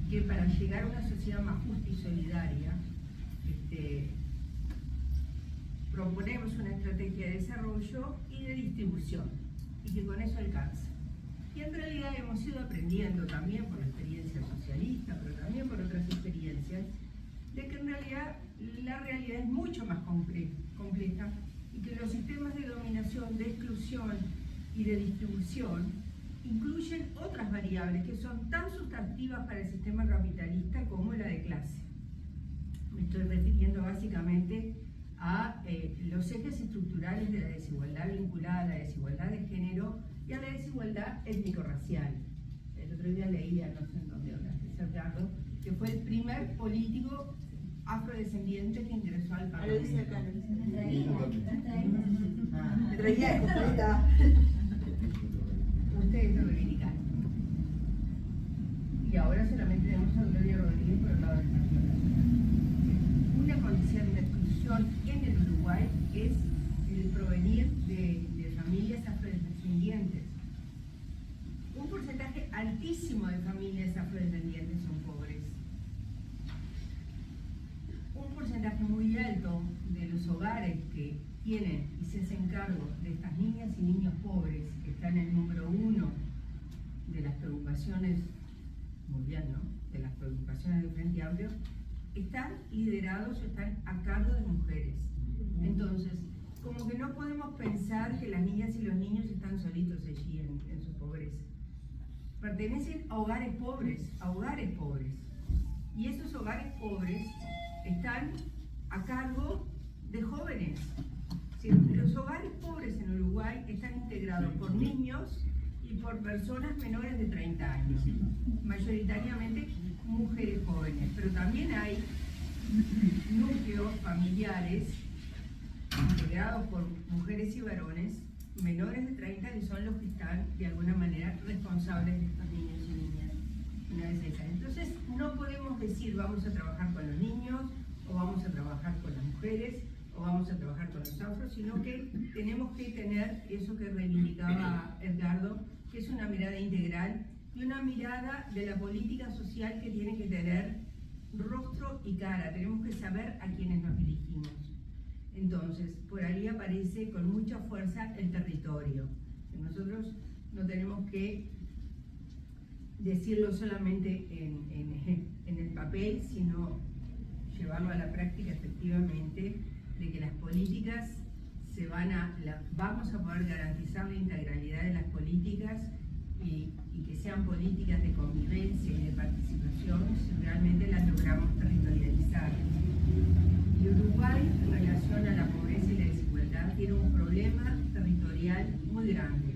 que para llegar a una sociedad más justa y solidaria, proponemos una estrategia de desarrollo y de distribución, y que con eso alcanza. Y en realidad hemos ido aprendiendo también por la experiencia socialista, pero también por otras experiencias, de que en realidad la realidad es mucho más compleja y que los sistemas de dominación, de exclusión y de distribución incluyen otras variables que son tan sustantivas para el sistema capitalista como la de clase. Me estoy refiriendo básicamente a los ejes estructurales de la desigualdad vinculada a la desigualdad de género y a la desigualdad étnico-racial. El otro día leía, no sé en dónde hablaste, Sergio, que fue el primer político afrodescendiente que ingresó al Parlamento. Lo dice acá, lo dice acá. Me traía completa. Ustedes lo reivindican. Y ahora solamente tenemos a Gloria Rodríguez por el lado del Partido Nacional. Una condición de exclusión en el Uruguay es el provenir de familias afrodescendientes. Un porcentaje altísimo de familias afrodescendientes son pobres. Un porcentaje muy alto de los hogares que tienen y se hacen cargo de estas niñas y niños pobres, que están en el número 1 de las preocupaciones, muy bien, ¿no?, de las preocupaciones del Frente Amplio, están liderados o están a cargo de mujeres. Entonces, como que no podemos pensar que las niñas y los niños están solitos allí en su pobreza. Pertenecen a hogares pobres, y esos hogares pobres están a cargo de jóvenes. Los hogares pobres en Uruguay están integrados por niños y por personas menores de 30 años, mayoritariamente mujeres jóvenes, pero también hay núcleos familiares integrados por mujeres y varones menores de 30 que son los que están de alguna manera responsables de estos niños y niñas menores de 30. Entonces no podemos decir vamos a trabajar con los niños o vamos a trabajar con las mujeres o vamos a trabajar con los afros, sino que tenemos que tener eso que reivindicaba Edgardo, que es una mirada integral y una mirada de la política social que tiene que tener rostro y cara. Tenemos que saber a quiénes nos dirigimos. Entonces, por ahí aparece con mucha fuerza el territorio. Nosotros no tenemos que decirlo solamente en el papel, sino llevarlo a la práctica efectivamente, de que las políticas vamos a poder garantizar la integralidad de las políticas y que sean políticas de convivencia y de participación si realmente las logramos territorializar. Y Uruguay, en relación a la pobreza y la desigualdad, tiene un problema territorial muy grande.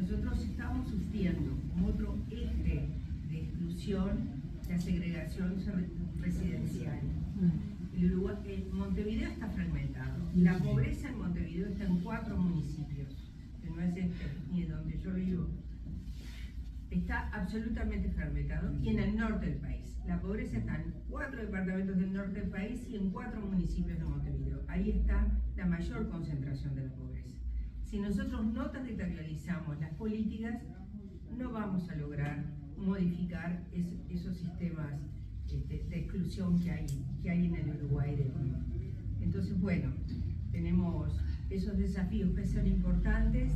nosotros estamos sufriendo como otro eje de exclusión la segregación residencial. Montevideo está fragmentado. La pobreza en Montevideo está en 4 municipios, que no es ni donde yo vivo. Está absolutamente fragmentado, y en el norte del país. La pobreza está en 4 departamentos del norte del país y en 4 municipios de Montevideo. Ahí está la mayor concentración de la pobreza. Si nosotros no territorializamos las políticas, no vamos a lograr modificar esos sistemas de exclusión que hay en el Uruguay de hoy. Entonces, bueno, tenemos esos desafíos que son importantes.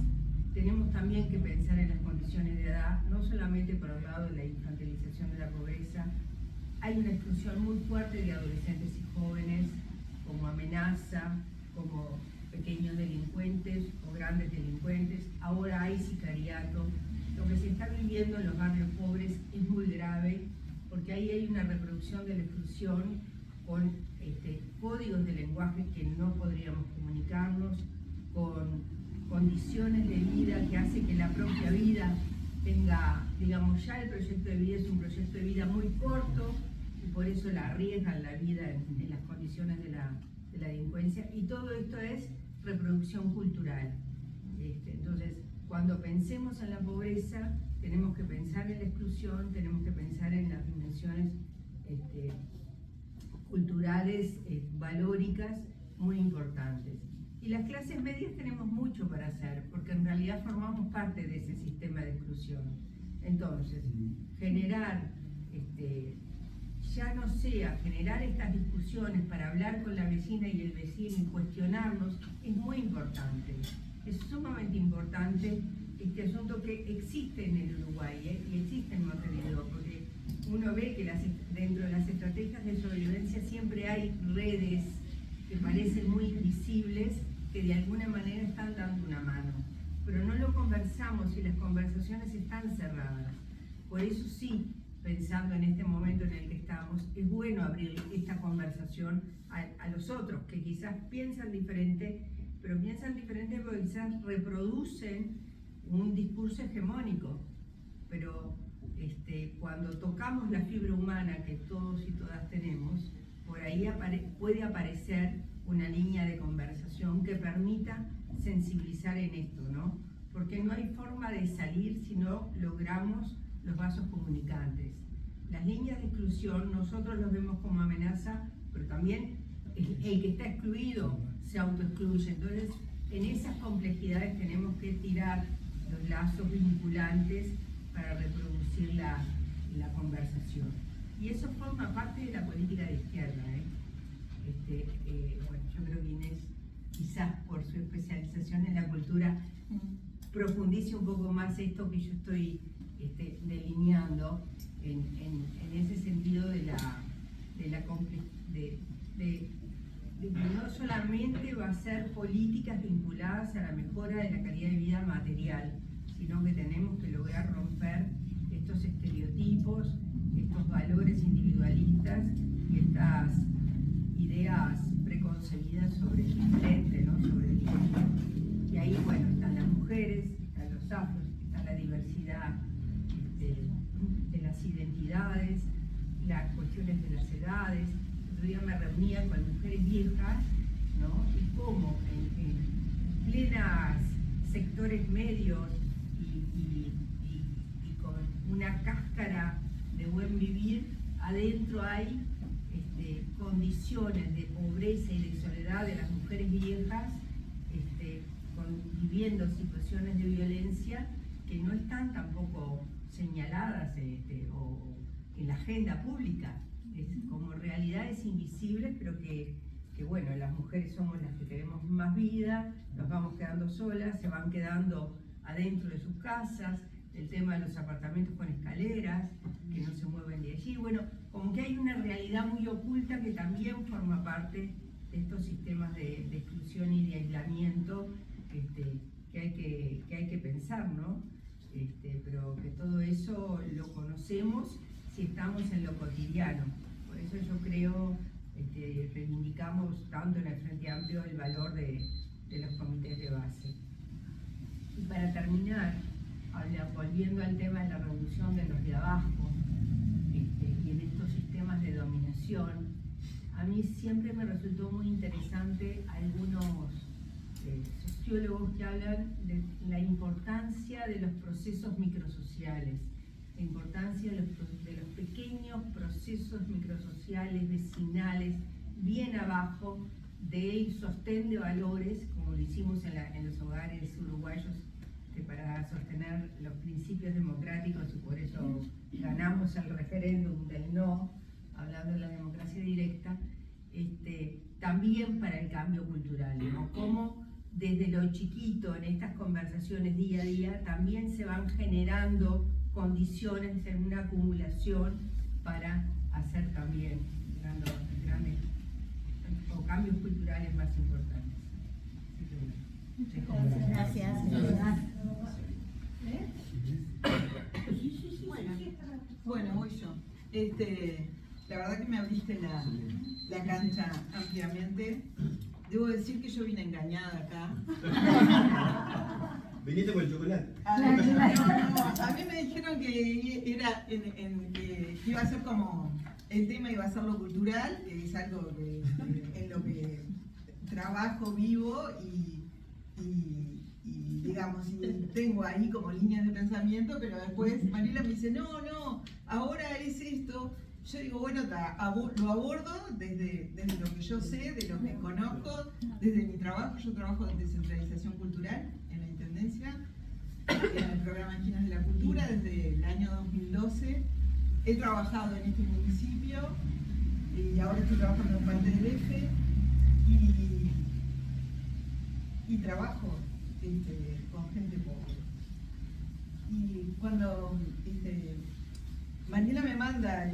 Tenemos también que pensar en las condiciones de edad, no solamente por el lado de la infantilización de la pobreza. Hay una exclusión muy fuerte de adolescentes y jóvenes como amenaza, como pequeños delincuentes o grandes delincuentes. Ahora hay sicariato. Lo que se está viviendo en los barrios pobres es muy grave, porque ahí hay una reproducción de la exclusión con códigos de lenguaje que no podríamos comunicarnos, con condiciones de vida que hace que la propia vida tenga, digamos, ya el proyecto de vida es un proyecto de vida muy corto, y por eso la arriesgan la vida en las condiciones de la delincuencia, y todo esto es reproducción cultural. Entonces, cuando pensemos en la pobreza, tenemos que pensar en la exclusión, tenemos que pensar en las dimensiones culturales, valóricas, muy importantes. Y las clases medias tenemos mucho para hacer, porque en realidad formamos parte de ese sistema de exclusión. Entonces, generar, ya no sea generar estas discusiones para hablar con la vecina y el vecino y cuestionarnos, es muy importante. Es sumamente importante este asunto que existe en el Uruguay y existe en Montevideo, porque uno ve que dentro de las estrategias de sobrevivencia siempre hay redes que parecen muy invisibles, que de alguna manera están dando una mano, pero no lo conversamos y las conversaciones están cerradas. Por eso sí, pensando en este momento en el que estamos, es bueno abrir esta conversación a los otros, que quizás piensan diferente, pero piensan diferente porque quizás reproducen un discurso hegemónico, pero cuando tocamos la fibra humana que todos y todas tenemos, por ahí puede aparecer una línea de conversación que permita sensibilizar en esto, ¿no? Porque no hay forma de salir si no logramos los vasos comunicantes. Las líneas de exclusión nosotros los vemos como amenaza, pero también el que está excluido se autoexcluye. Entonces, en esas complejidades tenemos que tirar los lazos vinculantes para reproducir la conversación. Y eso forma parte de la política de izquierda, bueno, yo creo que Inés, quizás por su especialización en la cultura, profundice un poco más esto que yo estoy delineando en ese sentido de que no solamente va a ser políticas vinculadas a la mejora de la calidad de vida material, sino que tenemos que lograr romper estos estereotipos, estos valores individualistas y estas ideas preconcebidas sobre el diferente, ¿no? Sobre el diferente. Y ahí, bueno, están las mujeres, están los afros, está la diversidad de las identidades, las cuestiones de las edades. El otro día me reunía con mujeres viejas, ¿no? Y cómo en plenas sectores medios y con una cáscara de buen vivir, adentro hay condiciones de pobreza y de soledad de las mujeres viejas, viviendo situaciones de violencia que no están tampoco señaladas o en la agenda pública, como realidades invisibles, pero que bueno, las mujeres somos las que tenemos más vida, nos vamos quedando solas, se van quedando adentro de sus casas, el tema de los apartamentos con escaleras, que no se mueven de allí. Bueno, como que hay una realidad muy oculta que también forma parte de estos sistemas de exclusión y de aislamiento que hay que pensar, ¿no? Pero que todo eso lo conocemos si estamos en lo cotidiano. Por eso yo creo, reivindicamos tanto en el Frente Amplio el valor de los comités de base. Y para terminar, volviendo al tema de la revolución de los de abajo, y en estos sistemas de dominación, a mí siempre me resultó muy interesante algunos sociólogos que hablan de la importancia de los procesos microsociales, la importancia de los pequeños procesos microsociales, vecinales, bien abajo del sostén de valores, como lo hicimos en los hogares uruguayos, para sostener los principios democráticos, y por eso ganamos el referéndum del no, hablando de la democracia directa, también para el cambio cultural, ¿no? Cómo desde lo chiquito, en estas conversaciones día a día, también se van generando condiciones en una acumulación para hacer también grandes o cambios culturales más importantes. Gracias. Bueno, voy yo. La verdad que me abriste la cancha ampliamente. Debo decir que yo vine engañada acá. Viniste con el chocolate. A mí me dijeron que era que iba a ser como el tema iba a ser lo cultural, que es algo en lo que trabajo, vivo y digamos, y tengo ahí como líneas de pensamiento, pero después Mariela me dice, no, ahora es esto. Yo digo, bueno, lo abordo desde lo que yo sé, de lo que conozco, desde mi trabajo. Yo trabajo en descentralización cultural en la Intendencia, en el programa Esquinas de la Cultura, desde el año 2012. He trabajado en este municipio y ahora estoy trabajando en parte del EFE y trabajo con gente pobre. Y cuando Mariela me manda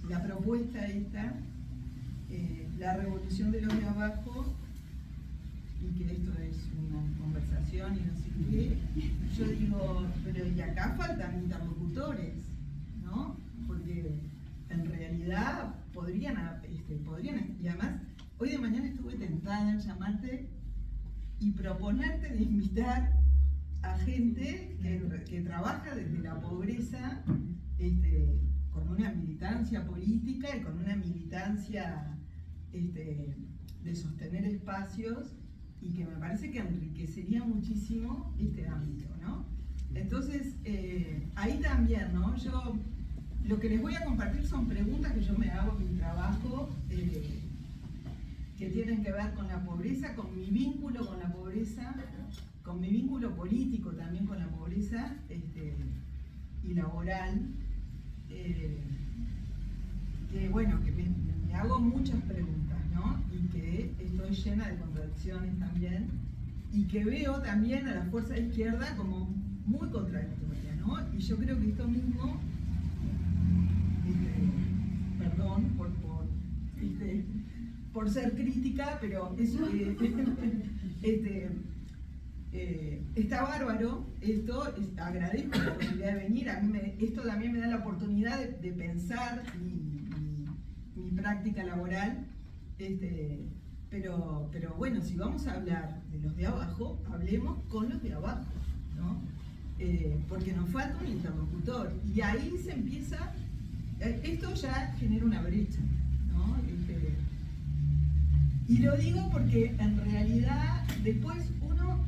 la propuesta esta, la revolución de los de abajo, y que esto es una conversación y no sé qué, yo digo, pero y acá faltan interlocutores, ¿no? Porque en realidad podrían, y además, hoy de mañana estuve tentada en llamarte y proponerte de invitar a gente que trabaja desde la pobreza, con una militancia política y con una militancia de sostener espacios, y que me parece que enriquecería muchísimo este ámbito, ¿no? Entonces, ahí también, ¿no? Yo lo que les voy a compartir son preguntas que yo me hago en mi trabajo, que tienen que ver con la pobreza, con mi vínculo con la pobreza, con mi vínculo político también con la pobreza y laboral, que bueno, que me hago muchas preguntas, ¿no? Y que estoy llena de contradicciones también, y que veo también a la fuerza de izquierda como muy contradictoria, ¿no? Y yo creo que esto mismo, perdón por ser crítica, pero eso está bárbaro, agradezco la posibilidad de venir, esto también me da la oportunidad de pensar mi práctica laboral, pero bueno, si vamos a hablar de los de abajo, hablemos con los de abajo, ¿no? Porque nos falta un interlocutor, y ahí se empieza, esto ya genera una brecha, ¿no? Y lo digo porque en realidad después uno,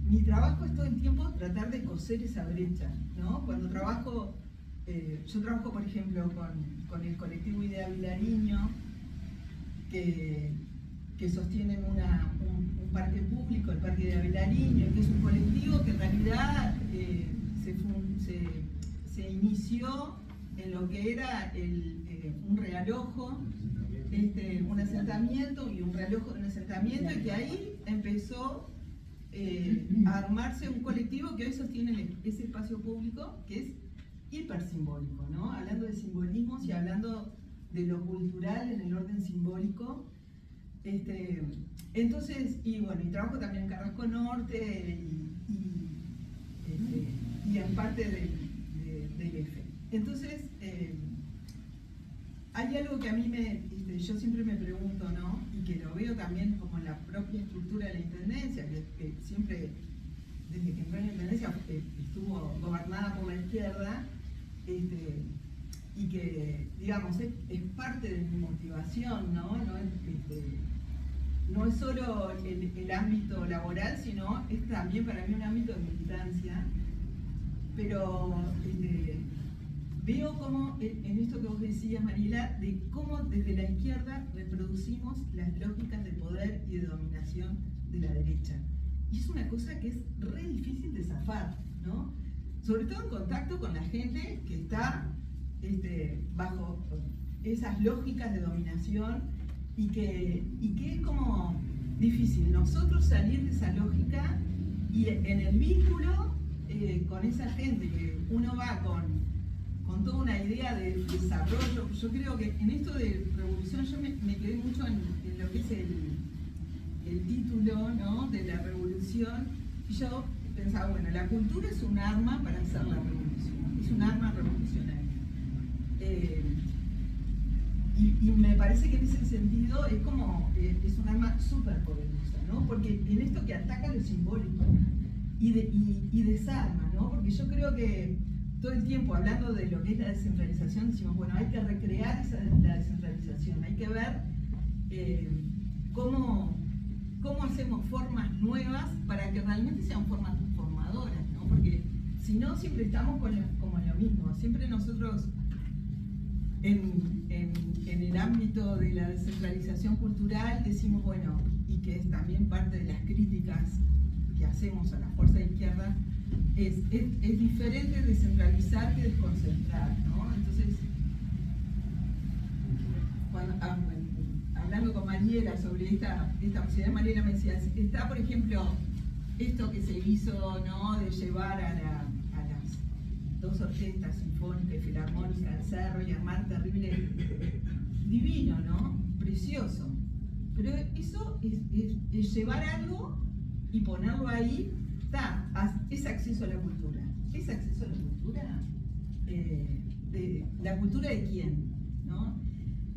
mi trabajo es todo el tiempo tratar de coser esa brecha, ¿no? Cuando trabajo, yo trabajo por ejemplo con el colectivo Idea Vilariño, que sostienen un parque público, el Parque de Vilariño, que es un colectivo que en realidad se inició en lo que era un realojo, un asentamiento y un realojo de un asentamiento, y que ahí empezó a armarse un colectivo que hoy sostiene ese espacio público, que es hipersimbólico, ¿no? Hablando de simbolismos y hablando de lo cultural en el orden simbólico. Entonces, y bueno, y trabajo también en Carrasco Norte y en parte del EFE. Entonces, hay algo que a mí yo siempre me pregunto, ¿no? Y que lo veo también como en la propia estructura de la intendencia, que siempre, desde que entró en la intendencia, estuvo gobernada por la izquierda, y que, digamos, es parte de mi motivación, ¿no? No es solo el ámbito laboral, sino es también para mí un ámbito de militancia. Pero veo cómo, en esto que vos decías, Mariela, de cómo desde la izquierda reproducimos las lógicas de poder y de dominación de la derecha. Y es una cosa que es re difícil de zafar, ¿no? Sobre todo en contacto con la gente que está bajo esas lógicas de dominación y que es como difícil nosotros salir de esa lógica y en el vínculo con esa gente que uno va con toda una idea de desarrollo. Yo creo que en esto de revolución yo me quedé mucho en lo que es el título, ¿no? De la revolución, y yo pensaba, bueno, la cultura es un arma para hacer la revolución, es un arma revolucionaria. Y me parece que en ese sentido es un arma súper poderosa, ¿no? Porque en esto que ataca lo simbólico y desarma, ¿no? Porque yo creo que todo el tiempo hablando de lo que es la descentralización, decimos, bueno, hay que recrear la descentralización, hay que ver cómo hacemos formas nuevas para que realmente sean formas transformadoras, ¿no? Porque si no, siempre estamos como en lo mismo, siempre nosotros en el ámbito de la descentralización cultural decimos, bueno, y que es también parte de las críticas que hacemos a la fuerza de izquierda, es diferente descentralizar que desconcentrar, ¿no? Entonces, hablando con Mariela sobre esta posibilidad, Mariela me decía, está por ejemplo esto que se hizo, ¿no? De llevar a las dos orquestas sinfónicas y filarmónicas al cerro y armar terrible, divino, ¿no? Precioso. Pero eso es llevar algo y ponerlo ahí, es acceso a la cultura. ¿Es acceso a la cultura? ¿La cultura de quién? ¿No?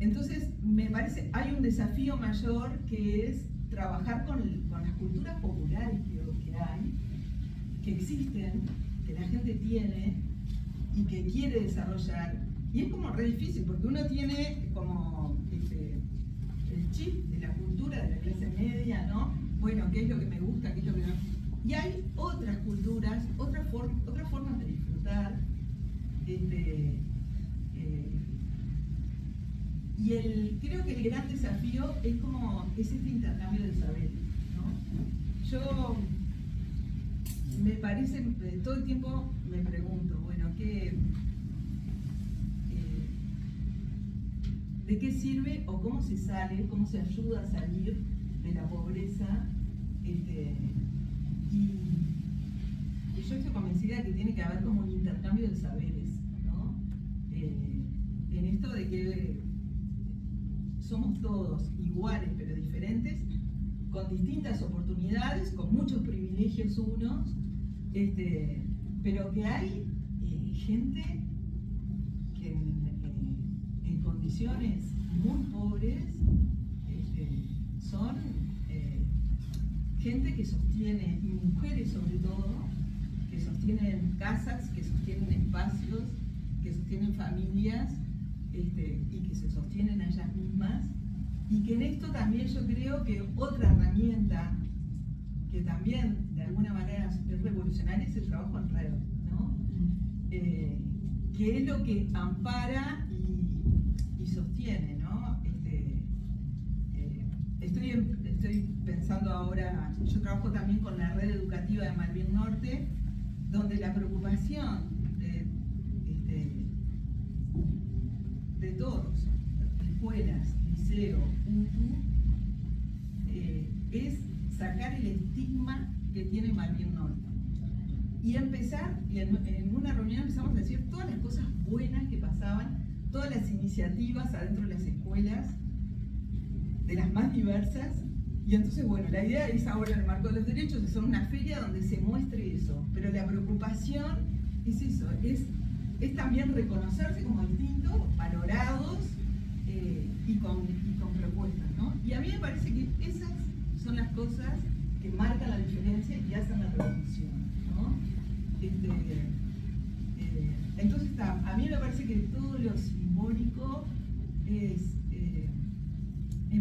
Entonces, me parece, hay un desafío mayor que es trabajar con las culturas populares que hay, que existen, que la gente tiene y que quiere desarrollar. Y es como re difícil, porque uno tiene como el chip de la cultura de la clase media, ¿no? Bueno, ¿qué es lo que me gusta? ¿Qué es lo que no? Y hay otras culturas, otras formas de disfrutar. Creo que el gran desafío es este intercambio de saberes, ¿no? Yo me parece, todo el tiempo me pregunto, bueno, ¿de qué sirve o cómo se sale, cómo se ayuda a salir de la pobreza? Y yo estoy convencida que tiene que haber como un intercambio de saberes, ¿no? En esto de que somos todos iguales pero diferentes, con distintas oportunidades, con muchos privilegios unos, pero que hay gente que en condiciones muy pobres son gente que sostiene, y mujeres sobre todo, que sostienen casas, que sostienen espacios, que sostienen familias, y que se sostienen a ellas mismas, y que en esto también yo creo que otra herramienta que también de alguna manera es revolucionaria es el trabajo en red, ¿no? Que es lo que ampara y sostiene, ¿no? Estoy pensando ahora, yo trabajo también con la red educativa de Malvin Norte, donde la preocupación de todos, escuelas, liceo, es sacar el estigma que tiene Malvin Norte. Y empezar, y en una reunión empezamos a decir todas las cosas buenas que pasaban, todas las iniciativas adentro de las escuelas, de las más diversas. Y entonces, bueno, la idea es ahora en el marco de los derechos, hacer una feria donde se muestre eso. Pero la preocupación es eso, es también reconocerse como distintos, valorados, y con propuestas, ¿no? Y a mí me parece que esas son las cosas que marcan la diferencia y hacen la revolución, ¿no? Entonces a mí me parece que todo lo simbólico es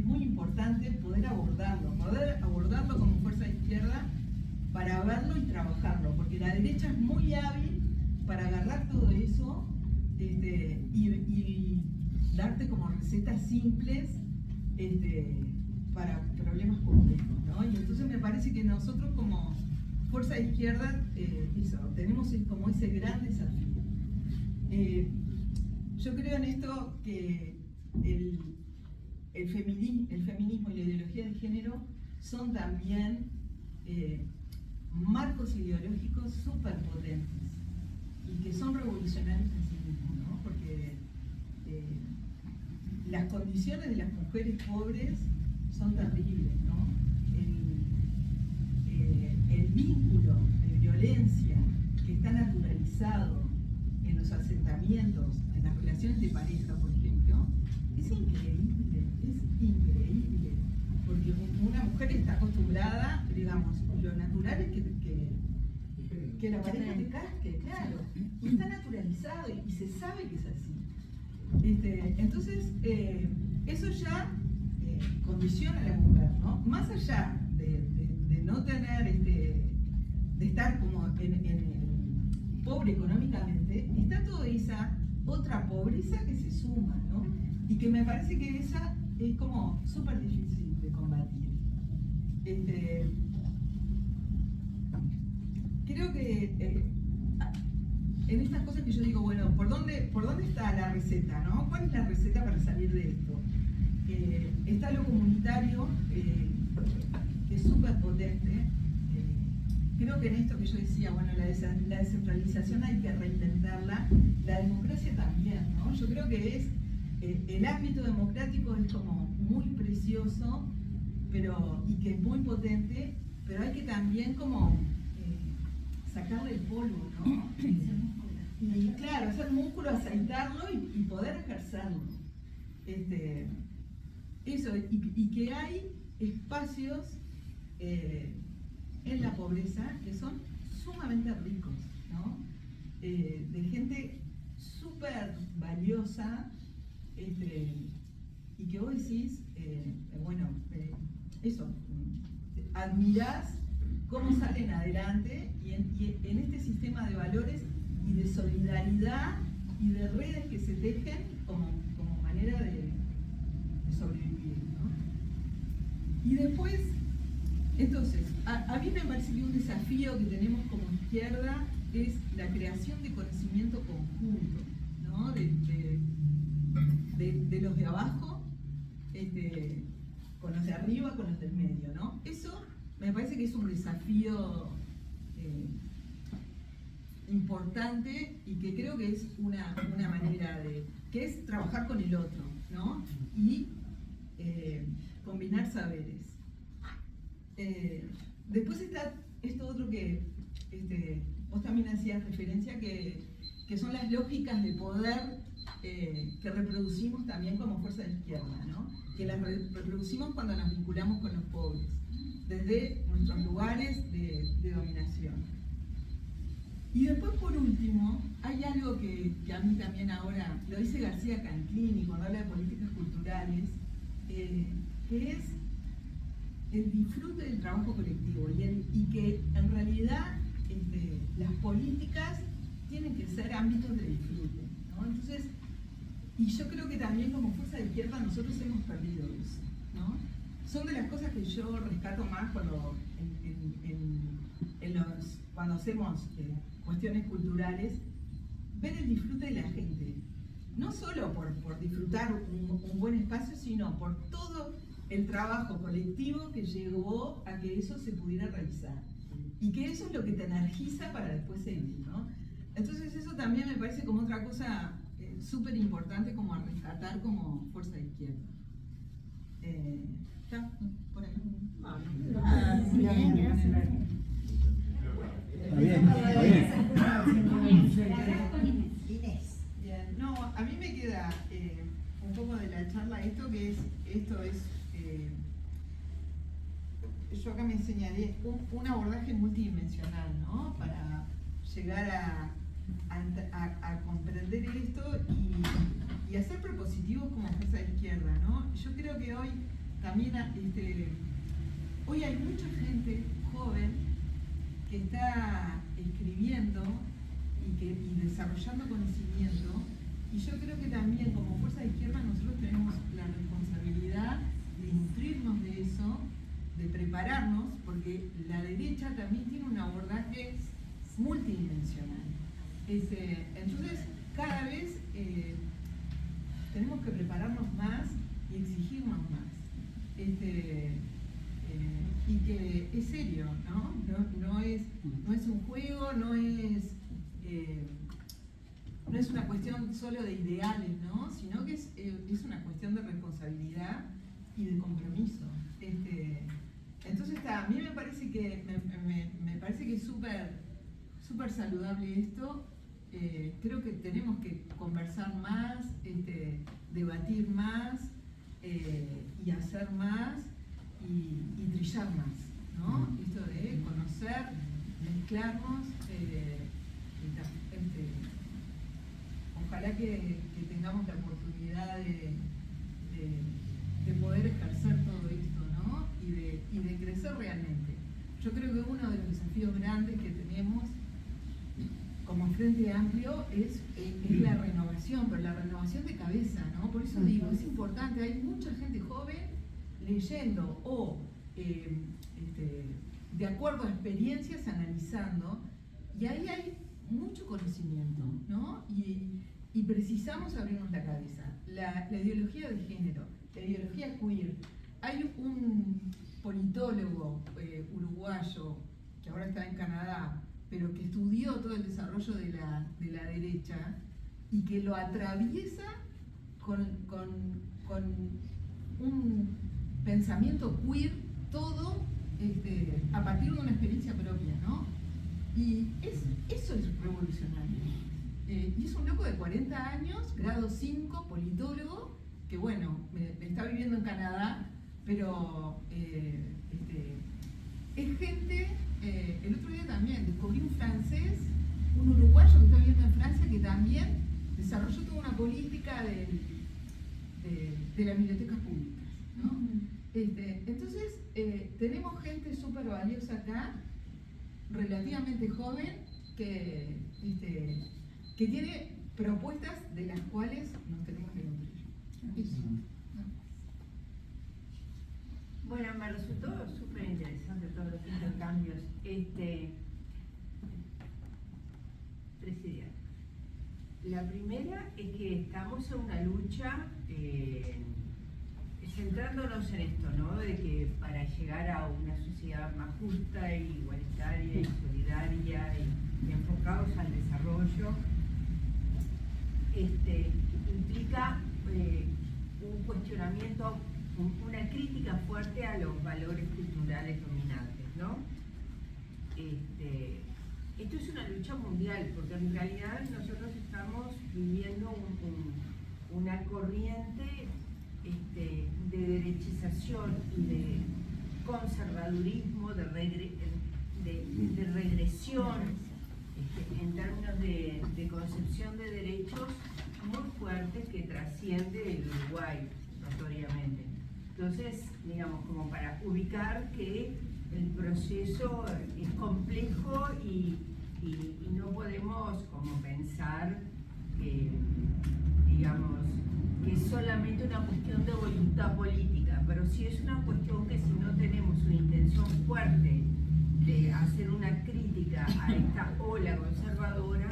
muy importante poder abordarlo como fuerza de izquierda para verlo y trabajarlo, porque la derecha es muy hábil para agarrar todo eso y darte como recetas simples para problemas complejos, ¿no? Y entonces me parece que nosotros como fuerza de izquierda tenemos como ese gran desafío. Yo creo en esto que el feminismo y la ideología de género son también marcos ideológicos súper potentes y que son revolucionarios en sí mismos, ¿no? Porque las condiciones de las mujeres pobres son terribles, ¿no? El vínculo de violencia que está naturalizado en los asentamientos, en las relaciones de pareja, por ejemplo, es increíble, porque una mujer está acostumbrada, digamos, lo natural es que la pareja te casque, claro, y está naturalizado y se sabe que es así. Entonces, eso ya condiciona a la mujer, ¿no? Más allá de no tener, de estar como pobre económicamente, está toda esa otra pobreza que se suma, ¿no? Y que me parece que esa es como súper difícil de combatir. Creo que en estas cosas que yo digo, bueno, ¿por dónde está la receta, no? ¿Cuál es la receta para salir de esto? Está lo comunitario, que es súper potente. Creo que en esto que yo decía, bueno, la descentralización hay que reinventarla, la democracia también, ¿no? Yo creo que es, el ámbito democrático es como muy precioso, y que es muy potente, pero hay que también como sacarle el polvo, ¿no? Y claro, hacer músculo, aceitarlo y poder ejercerlo. Eso, y que hay espacios en la pobreza que son sumamente ricos, ¿no? De gente súper valiosa, y que vos decís, admirás cómo salen adelante y en este sistema de valores y de solidaridad y de redes que se tejen como manera de sobrevivir, ¿no? Y después, entonces, a mí me parece que un desafío que tenemos como izquierda es la creación de conocimiento conjunto, ¿no? De los de abajo, con los de arriba, con los del medio, ¿no? Eso me parece que es un desafío importante y que creo que es una manera que es trabajar con el otro, ¿no? Y combinar saberes. Después está esto otro que vos también hacías referencia, que son las lógicas de poder que reproducimos también como fuerza de izquierda, ¿no? Que las reproducimos cuando nos vinculamos con los pobres, desde nuestros lugares de dominación. Y después, por último, hay algo que a mí también ahora, lo dice García Canclini cuando habla de políticas culturales, que es el disfrute del trabajo colectivo y que en realidad las políticas tienen que ser ámbitos de disfrute, ¿no? Entonces, y yo creo que también como fuerza de izquierda nosotros hemos perdido eso, ¿no? Son de las cosas que yo rescato más cuando cuando hacemos cuestiones culturales, ver el disfrute de la gente, no solo por disfrutar un buen espacio, sino por todo el trabajo colectivo que llevó a que eso se pudiera realizar. Y que eso es lo que te energiza para después seguir, ¿no? Entonces eso también me parece como otra cosa súper importante como a rescatar como fuerza de izquierda. ¿Está? Por ahí. Bien, gracias. Bien, no, a mí me queda un poco de la charla esto es yo acá me enseñaré un abordaje multidimensional, ¿no? Para llegar a comprender esto y a ser propositivos como fuerza de izquierda, ¿no? Yo creo que hoy también hoy hay mucha gente joven que está escribiendo y desarrollando conocimiento, y yo creo que también como fuerza de izquierda nosotros tenemos la responsabilidad de nutrirnos de eso, de prepararnos, porque la derecha también tiene un abordaje multidimensional. Entonces, cada vez tenemos que prepararnos más y exigirnos más. Y que es serio, ¿no? No es un juego, no es una cuestión solo de ideales, ¿no? Sino que es una cuestión de responsabilidad y de compromiso. Entonces a mí me parece que es súper saludable esto. Creo que tenemos que conversar más, debatir más y hacer más y trillar más, ¿no? Esto de conocer, mezclarnos, ojalá que tengamos la oportunidad de poder ejercer todo esto, ¿no? Y de crecer realmente. Yo creo que uno de los desafíos grandes que tenemos como Frente Amplio es la renovación, pero la renovación de cabeza, ¿no? Por eso digo, es importante, hay mucha gente joven leyendo o de acuerdo a experiencias analizando, y ahí hay mucho conocimiento, ¿no? Y precisamos abrirnos la cabeza. La ideología de género, la ideología queer. Hay un politólogo uruguayo que ahora está en Canadá, pero que estudió todo el desarrollo de la derecha y que lo atraviesa con un pensamiento queer, todo a partir de una experiencia propia, ¿no? Y eso es revolucionario. Y es un loco de 40 años, grado 5, politólogo, que bueno, está viviendo en Canadá, pero es gente, el otro día también descubrí un francés, un uruguayo que está viviendo en Francia, que también desarrolló toda una política de las bibliotecas públicas, ¿no? Entonces, tenemos gente súper valiosa acá, relativamente joven, que tiene propuestas de las cuales nos tenemos que nutrir. Eso. Bueno, me resultó súper interesante todos los intercambios. Tres ideas. La primera es que estamos en una lucha centrándonos en esto, ¿no? De que para llegar a una sociedad más justa, igualitaria y solidaria y enfocados al desarrollo, implica un cuestionamiento, una crítica fuerte a los valores culturales dominantes, ¿no? Esto es una lucha mundial, porque en realidad nosotros estamos viviendo una corriente de derechización y de conservadurismo, de regresión en términos de concepción de derechos muy fuerte que trasciende el Uruguay, notoriamente. Entonces, digamos, como para ubicar que el proceso es complejo y no podemos como pensar digamos, que es solamente una cuestión de voluntad política, pero sí es una cuestión que si no tenemos una intención fuerte de hacer una crítica a esta ola conservadora,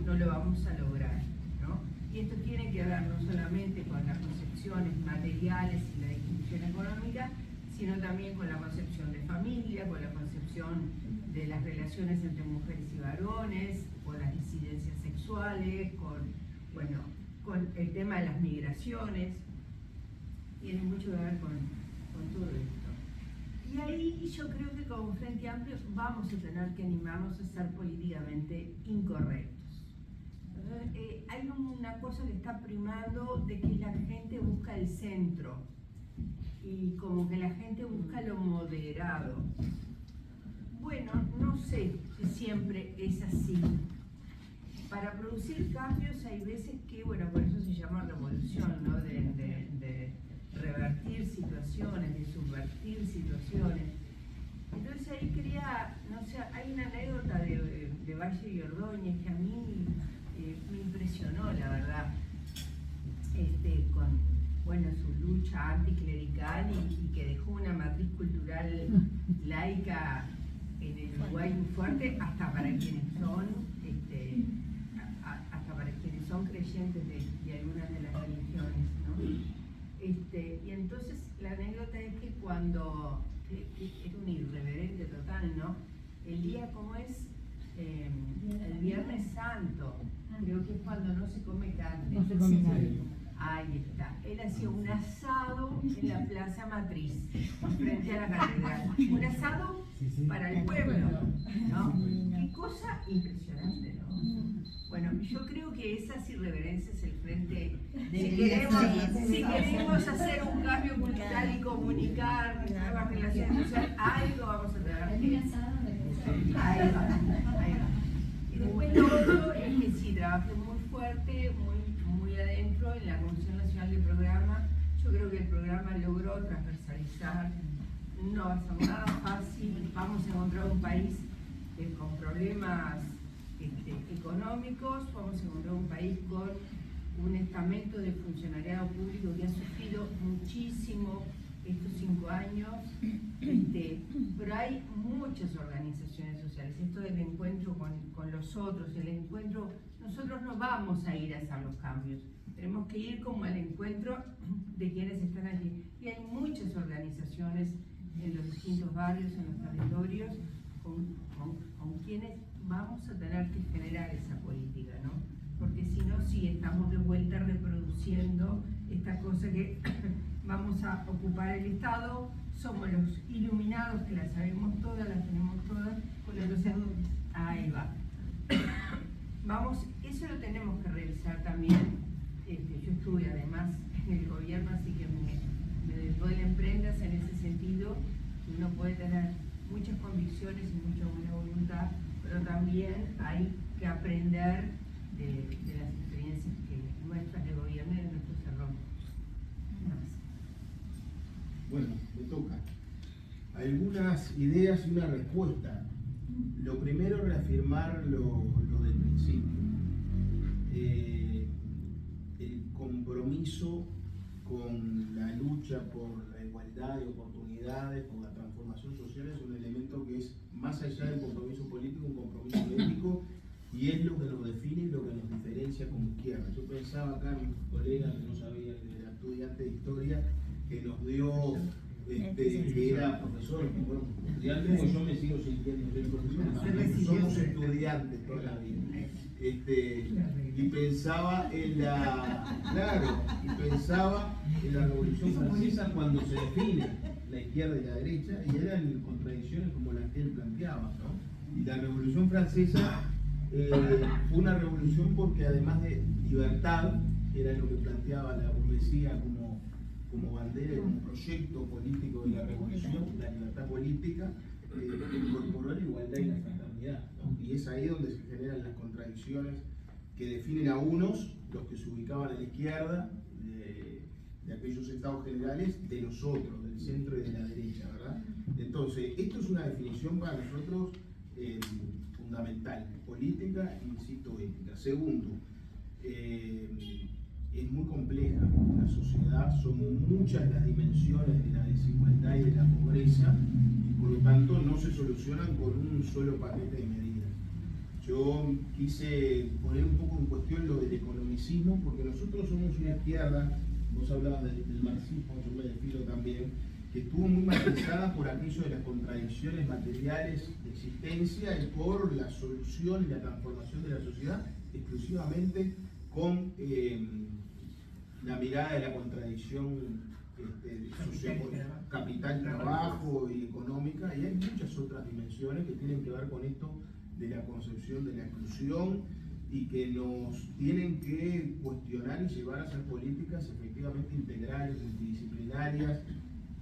no lo vamos a lograr, ¿no? Y esto tiene que ver no solamente con las concepciones materiales y la distribución económica, sino también con la concepción de familia, con la concepción de las relaciones entre mujeres y varones, con las disidencias sexuales, con el tema de las migraciones. Tiene mucho que ver con todo esto. Y ahí yo creo que como Frente Amplio vamos a tener que animarnos a ser políticamente incorrectos. Entonces, hay una cosa que está primando de que la gente busca el centro y como que la gente busca lo moderado. Bueno, no sé si siempre es así. Para producir cambios hay veces que, bueno, por eso se llama revolución, ¿no? De revertir situaciones, de subvertir situaciones. Entonces ahí quería, no sé, hay una anécdota de Valle y Ordóñez que a mí me impresionó, la verdad, con, bueno, su lucha anticlerical y que dejó una matriz cultural laica en el Uruguay muy fuerte, hasta para quienes son, hasta para quienes son creyentes de algunas de las religiones, ¿no? Y entonces la anécdota es que cuando, era un irreverente total, ¿no? El día como es, el Viernes Santo, creo que es cuando no se come carne. No se come carne. Ahí está. Él hacía un asado en la Plaza Matriz, frente a la catedral. Un asado para el pueblo, ¿no? Qué cosa impresionante, ¿no? Bueno, yo creo que esas irreverencias el frente, si queremos hacer un cambio cultural y comunicar nuevas relaciones sociales, algo vamos a tener. Ahí va, ahí va. Y después lo otro es que sí, trabajé muy fuerte, muy adentro en la Comisión Nacional de Programa. Yo creo que el programa logró transversalizar, no va a ser nada fácil, vamos a encontrar un país con problemas económicos, vamos a encontrar un país con un estamento de funcionariado público que ha sufrido muchísimo estos 5 años, pero hay muchas organizaciones sociales, esto del encuentro con los otros, el encuentro, nosotros no vamos a ir a hacer los cambios, tenemos que ir como al encuentro de quienes están allí, y hay muchas organizaciones en los distintos barrios, en los territorios, con quienes vamos a tener que generar esa política, ¿no? Porque si no, sí estamos de vuelta reproduciendo esta cosa que vamos a ocupar el Estado, somos los iluminados que las sabemos todas, las tenemos todas, entonces, ahí va. Vamos, eso lo tenemos que revisar también. Yo estuve además en el gobierno, así que me duelen prendas en ese sentido. Uno puede tener muchas convicciones y mucha buena voluntad, pero también hay que aprender de las experiencias que nuestras de gobierno y de nuestros errores. Bueno, me toca. Algunas ideas y una respuesta. Lo primero, reafirmar lo del principio. El compromiso con la lucha por la igualdad de oportunidades, por la transformación social, es un elemento que es más allá del compromiso político, un compromiso ético, y es lo que nos define y lo que nos diferencia como izquierda. Yo pensaba acá en mis colegas que no sabían que era estudiante de historia, que nos dio, que era profesor, bueno, estudiante, pues yo me sigo sintiendo soy profesor, somos estudiantes toda la vida. Y pensaba en la Revolución Francesa cuando se define la izquierda y la derecha, y eran contradicciones como las que él planteaba, ¿no? Y la Revolución Francesa fue una revolución porque además de libertad, era lo que planteaba la burguesía como bandera y como proyecto político de la revolución, la libertad política, incorporó la igualdad y la fraternidad, ¿no? Y es ahí donde se generan las contradicciones que definen a unos, los que se ubicaban a la izquierda, de aquellos estados generales, de los otros, del centro y de la derecha, ¿verdad? Entonces, esto es una definición para nosotros fundamental, política, insisto, ética. Segundo, es muy compleja la sociedad, son muchas las dimensiones de la desigualdad y de la pobreza, y por lo tanto no se solucionan con un solo paquete de medidas. Yo quise poner un poco en cuestión lo del economicismo, porque nosotros somos una izquierda, vos hablabas del marxismo, yo me desfilo también, que estuvo muy matizada por aquello de las contradicciones materiales de existencia y por la solución y la transformación de la sociedad exclusivamente con la mirada de la contradicción capital, trabajo y económica, y hay muchas otras dimensiones que tienen que ver con esto de la concepción de la exclusión, y que nos tienen que cuestionar y llevar a hacer políticas efectivamente integrales, multidisciplinarias,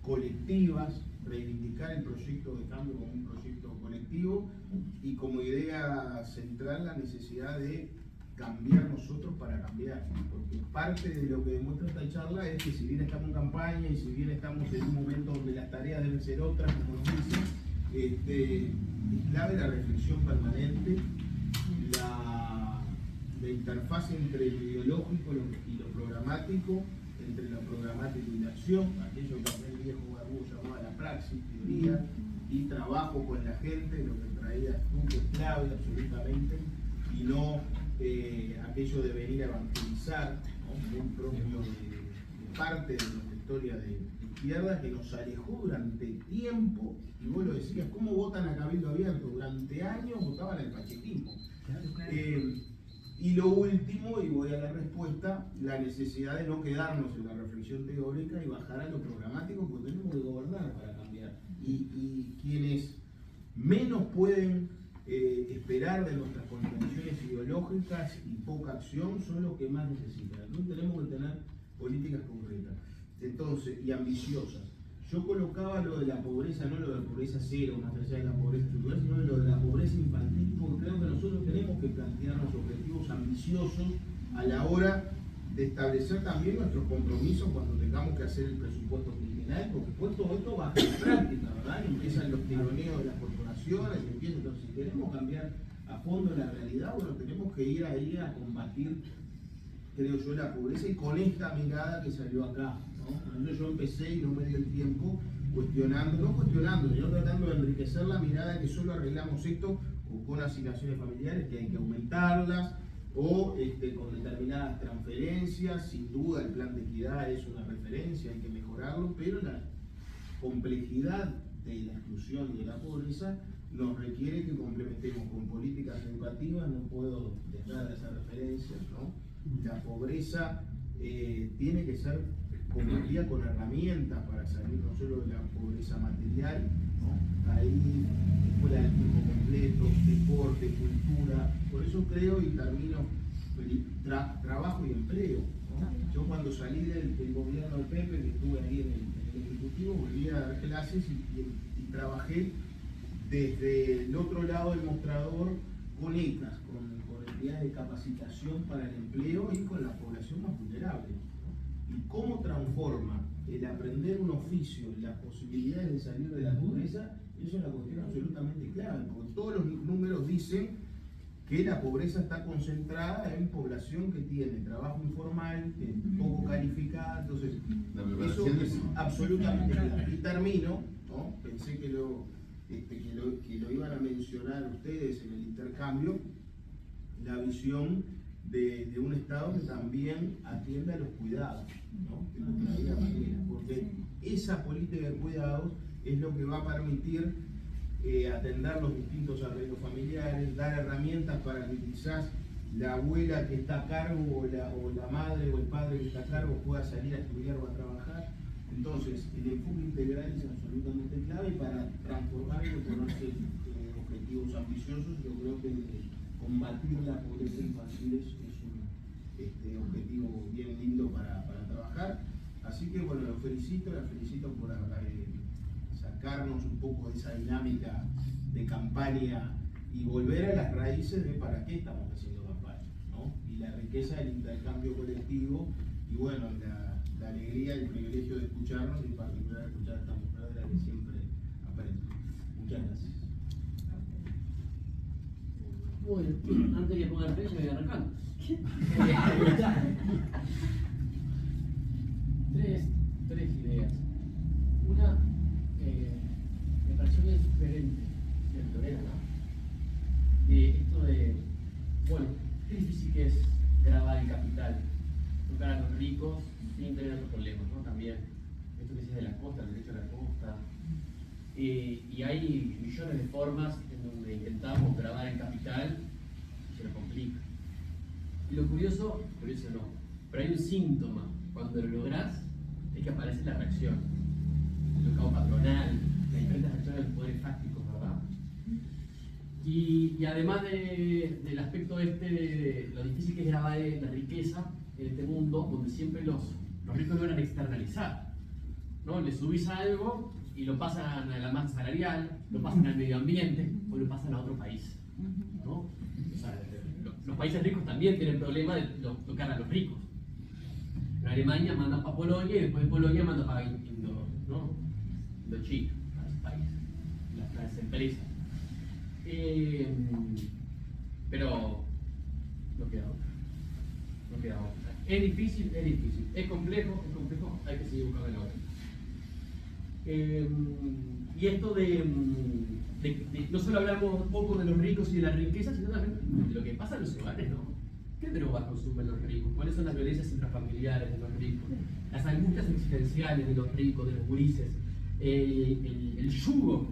colectivas, reivindicar el proyecto de cambio como un proyecto colectivo y como idea central la necesidad de cambiar nosotros para cambiar, porque parte de lo que demuestra esta charla es que si bien estamos en campaña y si bien estamos en un momento donde las tareas deben ser otras, como nos dicen, es clave la reflexión permanente, la interfaz entre lo ideológico y lo programático, entre lo programático y la acción, aquello que el viejo Barbudo llamaba la praxis, teoría, y trabajo con la gente, lo que traías tú, que es clave absolutamente, y no aquello de venir a evangelizar, ¿no? Muy propio de parte de nuestra historia de izquierda, que nos alejó durante tiempo, y vos lo decías, ¿cómo votan a Cabildo Abierto? Durante años votaban al pachequismo. Y lo último, y voy a la respuesta, la necesidad de no quedarnos en la reflexión teórica y bajar a lo programático, porque tenemos que gobernar para cambiar. Y quienes menos pueden esperar de nuestras contenciones ideológicas y poca acción son los que más necesitan. No tenemos que tener políticas concretas, entonces, y ambiciosas. Yo colocaba lo de la pobreza, no lo de la pobreza cero, más allá de la pobreza estructural, sino lo de la pobreza infantil, porque creo que nosotros tenemos que plantearnos objetivos ambiciosos a la hora de establecer también nuestros compromisos cuando tengamos que hacer el presupuesto quinquenal, porque después todo esto baja en práctica, ¿verdad? Y empiezan los tironeos de las corporaciones, entonces si queremos cambiar a fondo la realidad, bueno, tenemos que ir ahí a combatir, creo yo, la pobreza y con esta mirada que salió acá, ¿no? Cuando yo empecé y no me dio el tiempo no cuestionando, sino tratando de enriquecer la mirada de que solo arreglamos esto o con asignaciones familiares, que hay que aumentarlas, o con determinadas transferencias. Sin duda el plan de equidad es una referencia, hay que mejorarlo, pero la complejidad de la exclusión y de la pobreza nos requiere que complementemos con políticas educativas. No puedo dejar de hacer referencias, ¿no? La pobreza tiene que ser combatida con herramientas para salir no solo de la pobreza material, ¿no? Ahí, escuela de tiempo completo, deporte, cultura. Por eso creo, y termino, trabajo y empleo, ¿no? Yo cuando salí del gobierno de Pepe, que estuve ahí en el Ejecutivo, volví a dar clases y trabajé desde el otro lado del mostrador con ECAS, con entidades de capacitación para el empleo y con la población más vulnerable. Y cómo transforma el aprender un oficio, las posibilidades de salir de la pobreza, eso es una cuestión absolutamente clave, porque todos los números dicen que la pobreza está concentrada en población que tiene trabajo informal, que es poco calificada, entonces eso es absolutamente clave. Y termino, ¿no? Pensé que lo iban a mencionar ustedes en el intercambio, la visión de un Estado que también atienda a los cuidados, ¿no? Que lo traía Mariela, porque esa política de cuidados es lo que va a permitir atender los distintos arreglos familiares, dar herramientas para que quizás la abuela que está a cargo o la madre o el padre que está a cargo pueda salir a estudiar o a trabajar. Entonces, el enfoque integral es absolutamente clave para transformarlo y ponerse objetivos ambiciosos. Yo creo que combatir la pobreza infantil es un objetivo bien lindo para trabajar. Así que bueno, la felicito por sacarnos un poco de esa dinámica de campaña y volver a las raíces de para qué estamos haciendo campaña, ¿no? Y la riqueza del intercambio colectivo y bueno, la alegría y el privilegio de escucharnos y en particular escuchar a esta mujer de la que siempre aprendo. Muchas gracias. Bueno, antes que pongan fecha voy arrancando. Tres ideas. Una, me pareció bien sugerente, Lorena, ¿no? De esto de, bueno, qué difícil que es grabar el capital, tocar a los ricos sin tener otros problemas, ¿no? También, esto que decías de la costa, el derecho a la costa. Y hay millones de formas en donde intentamos grabar el capital y se nos complica. Y lo curioso no, pero hay un síntoma. Cuando lo lográs, es que aparece la reacción. El mercado patronal, las diferentes reacciones de los poderes fácticos, ¿verdad? Y además del aspecto de lo difícil que es grabar la riqueza en este mundo, donde siempre los ricos logran externalizar, ¿no? Le subís algo y lo pasan a la masa salarial, lo pasan al medio ambiente o lo pasan a otro país, ¿no? O sea, los países ricos también tienen problema de tocar a los ricos. En Alemania mandan para Polonia y después de Polonia mandan para Indochina, para ese país, las empresas. Pero no queda otra. No queda otra. Es difícil, es complejo, hay que seguir buscando la otra. Y esto no solo hablamos un poco de los ricos y de la riqueza, sino también de lo que pasa en los hogares, ¿no? ¿Qué drogas consumen los ricos? ¿Cuáles son las violencias intrafamiliares de los ricos? Las angustias existenciales de los ricos, de los gurises, el yugo,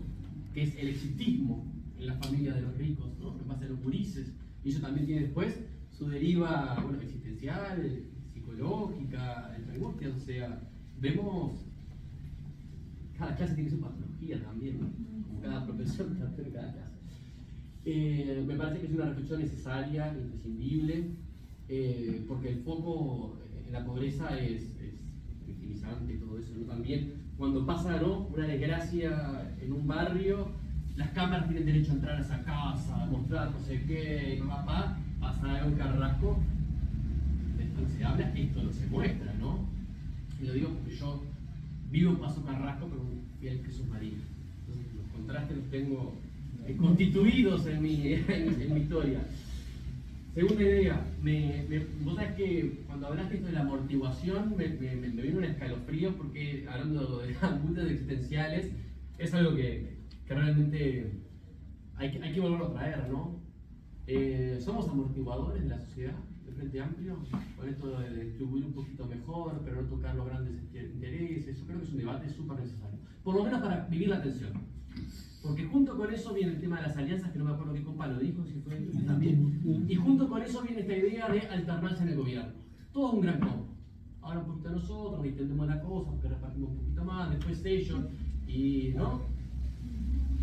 que es el exitismo en la familia de los ricos, ¿no? Que pasa en los gurises, y eso también tiene después su deriva, bueno, existencial, psicológica, de angustia, o sea, vemos, cada clase tiene su patología también, ¿no? Como cada profesión también, cada clase. Me parece que es una reflexión necesaria, imprescindible, porque el foco en la pobreza es victimizante y todo eso, ¿no? También cuando pasa, ¿no?, una desgracia en un barrio, las cámaras tienen derecho a entrar a esa casa, a mostrar no sé qué, y papá, pasa un carrasco, de esto no se habla, esto no se muestra, ¿no? Y lo digo porque yo vivo en Paso Carrasco, pero un fiel Jesús María. Entonces los contrastes los tengo constituidos en mi historia. Segunda idea, vos sabés que cuando hablaste esto de la amortiguación me vino un escalofrío porque hablando de angustias existenciales es algo que realmente hay que volverlo a traer, ¿no? Somos amortiguadores de la sociedad, del Frente Amplio, con esto de distribuir un poquito mejor, pero no tocar los grandes intereses. Yo creo que es un debate súper necesario, por lo menos para vivir la tensión. Porque junto con eso viene el tema de las alianzas, que no me acuerdo qué compa lo dijo, si fue también. Y junto con eso viene esta idea de alternancia en el gobierno. Todo un gran combo. Ahora un poquito nosotros, intentemos la cosa, porque repartimos un poquito más, después ellos, y ¿no?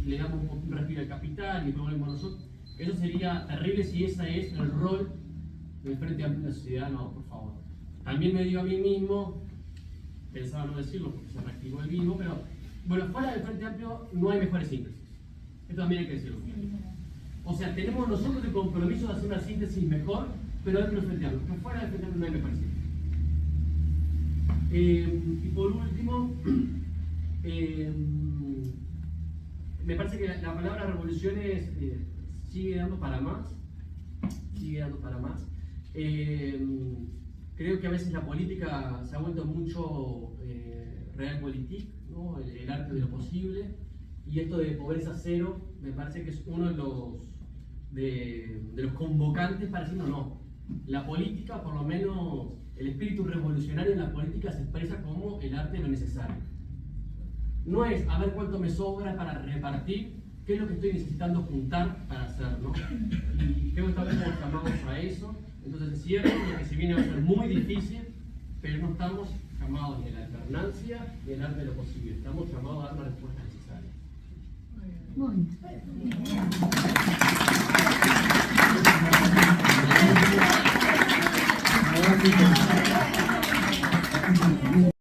Le damos un respiro al capital y después volvemos nosotros. Eso sería terrible si ese es el rol del Frente Amplio de la sociedad. No, por favor. También me digo a mí mismo, pensaba no decirlo porque se reactivó el mismo, pero bueno, fuera del Frente Amplio no hay mejores síntesis. Esto también hay que decirlo. O sea, tenemos nosotros el compromiso de hacer una síntesis mejor, pero dentro del Frente Amplio. Pero fuera del Frente Amplio no hay mejores síntesis. Y por último, me parece que la palabra revoluciones sigue dando para más. Creo que a veces la política se ha vuelto mucho realpolitik, ¿no? El arte de lo posible, y esto de pobreza cero me parece que es uno de los convocantes para decir no, la política, por lo menos el espíritu revolucionario en la política se expresa como el arte de lo necesario. No es a ver cuánto me sobra para repartir, qué es lo que estoy necesitando juntar para hacerlo, y creo que estamos llamados a eso. Entonces es cierto que lo que se viene va a ser muy difícil, pero no estamos llamados ni a la alternancia ni al arte de lo posible, estamos llamados a dar una respuesta necesaria. Muy bien.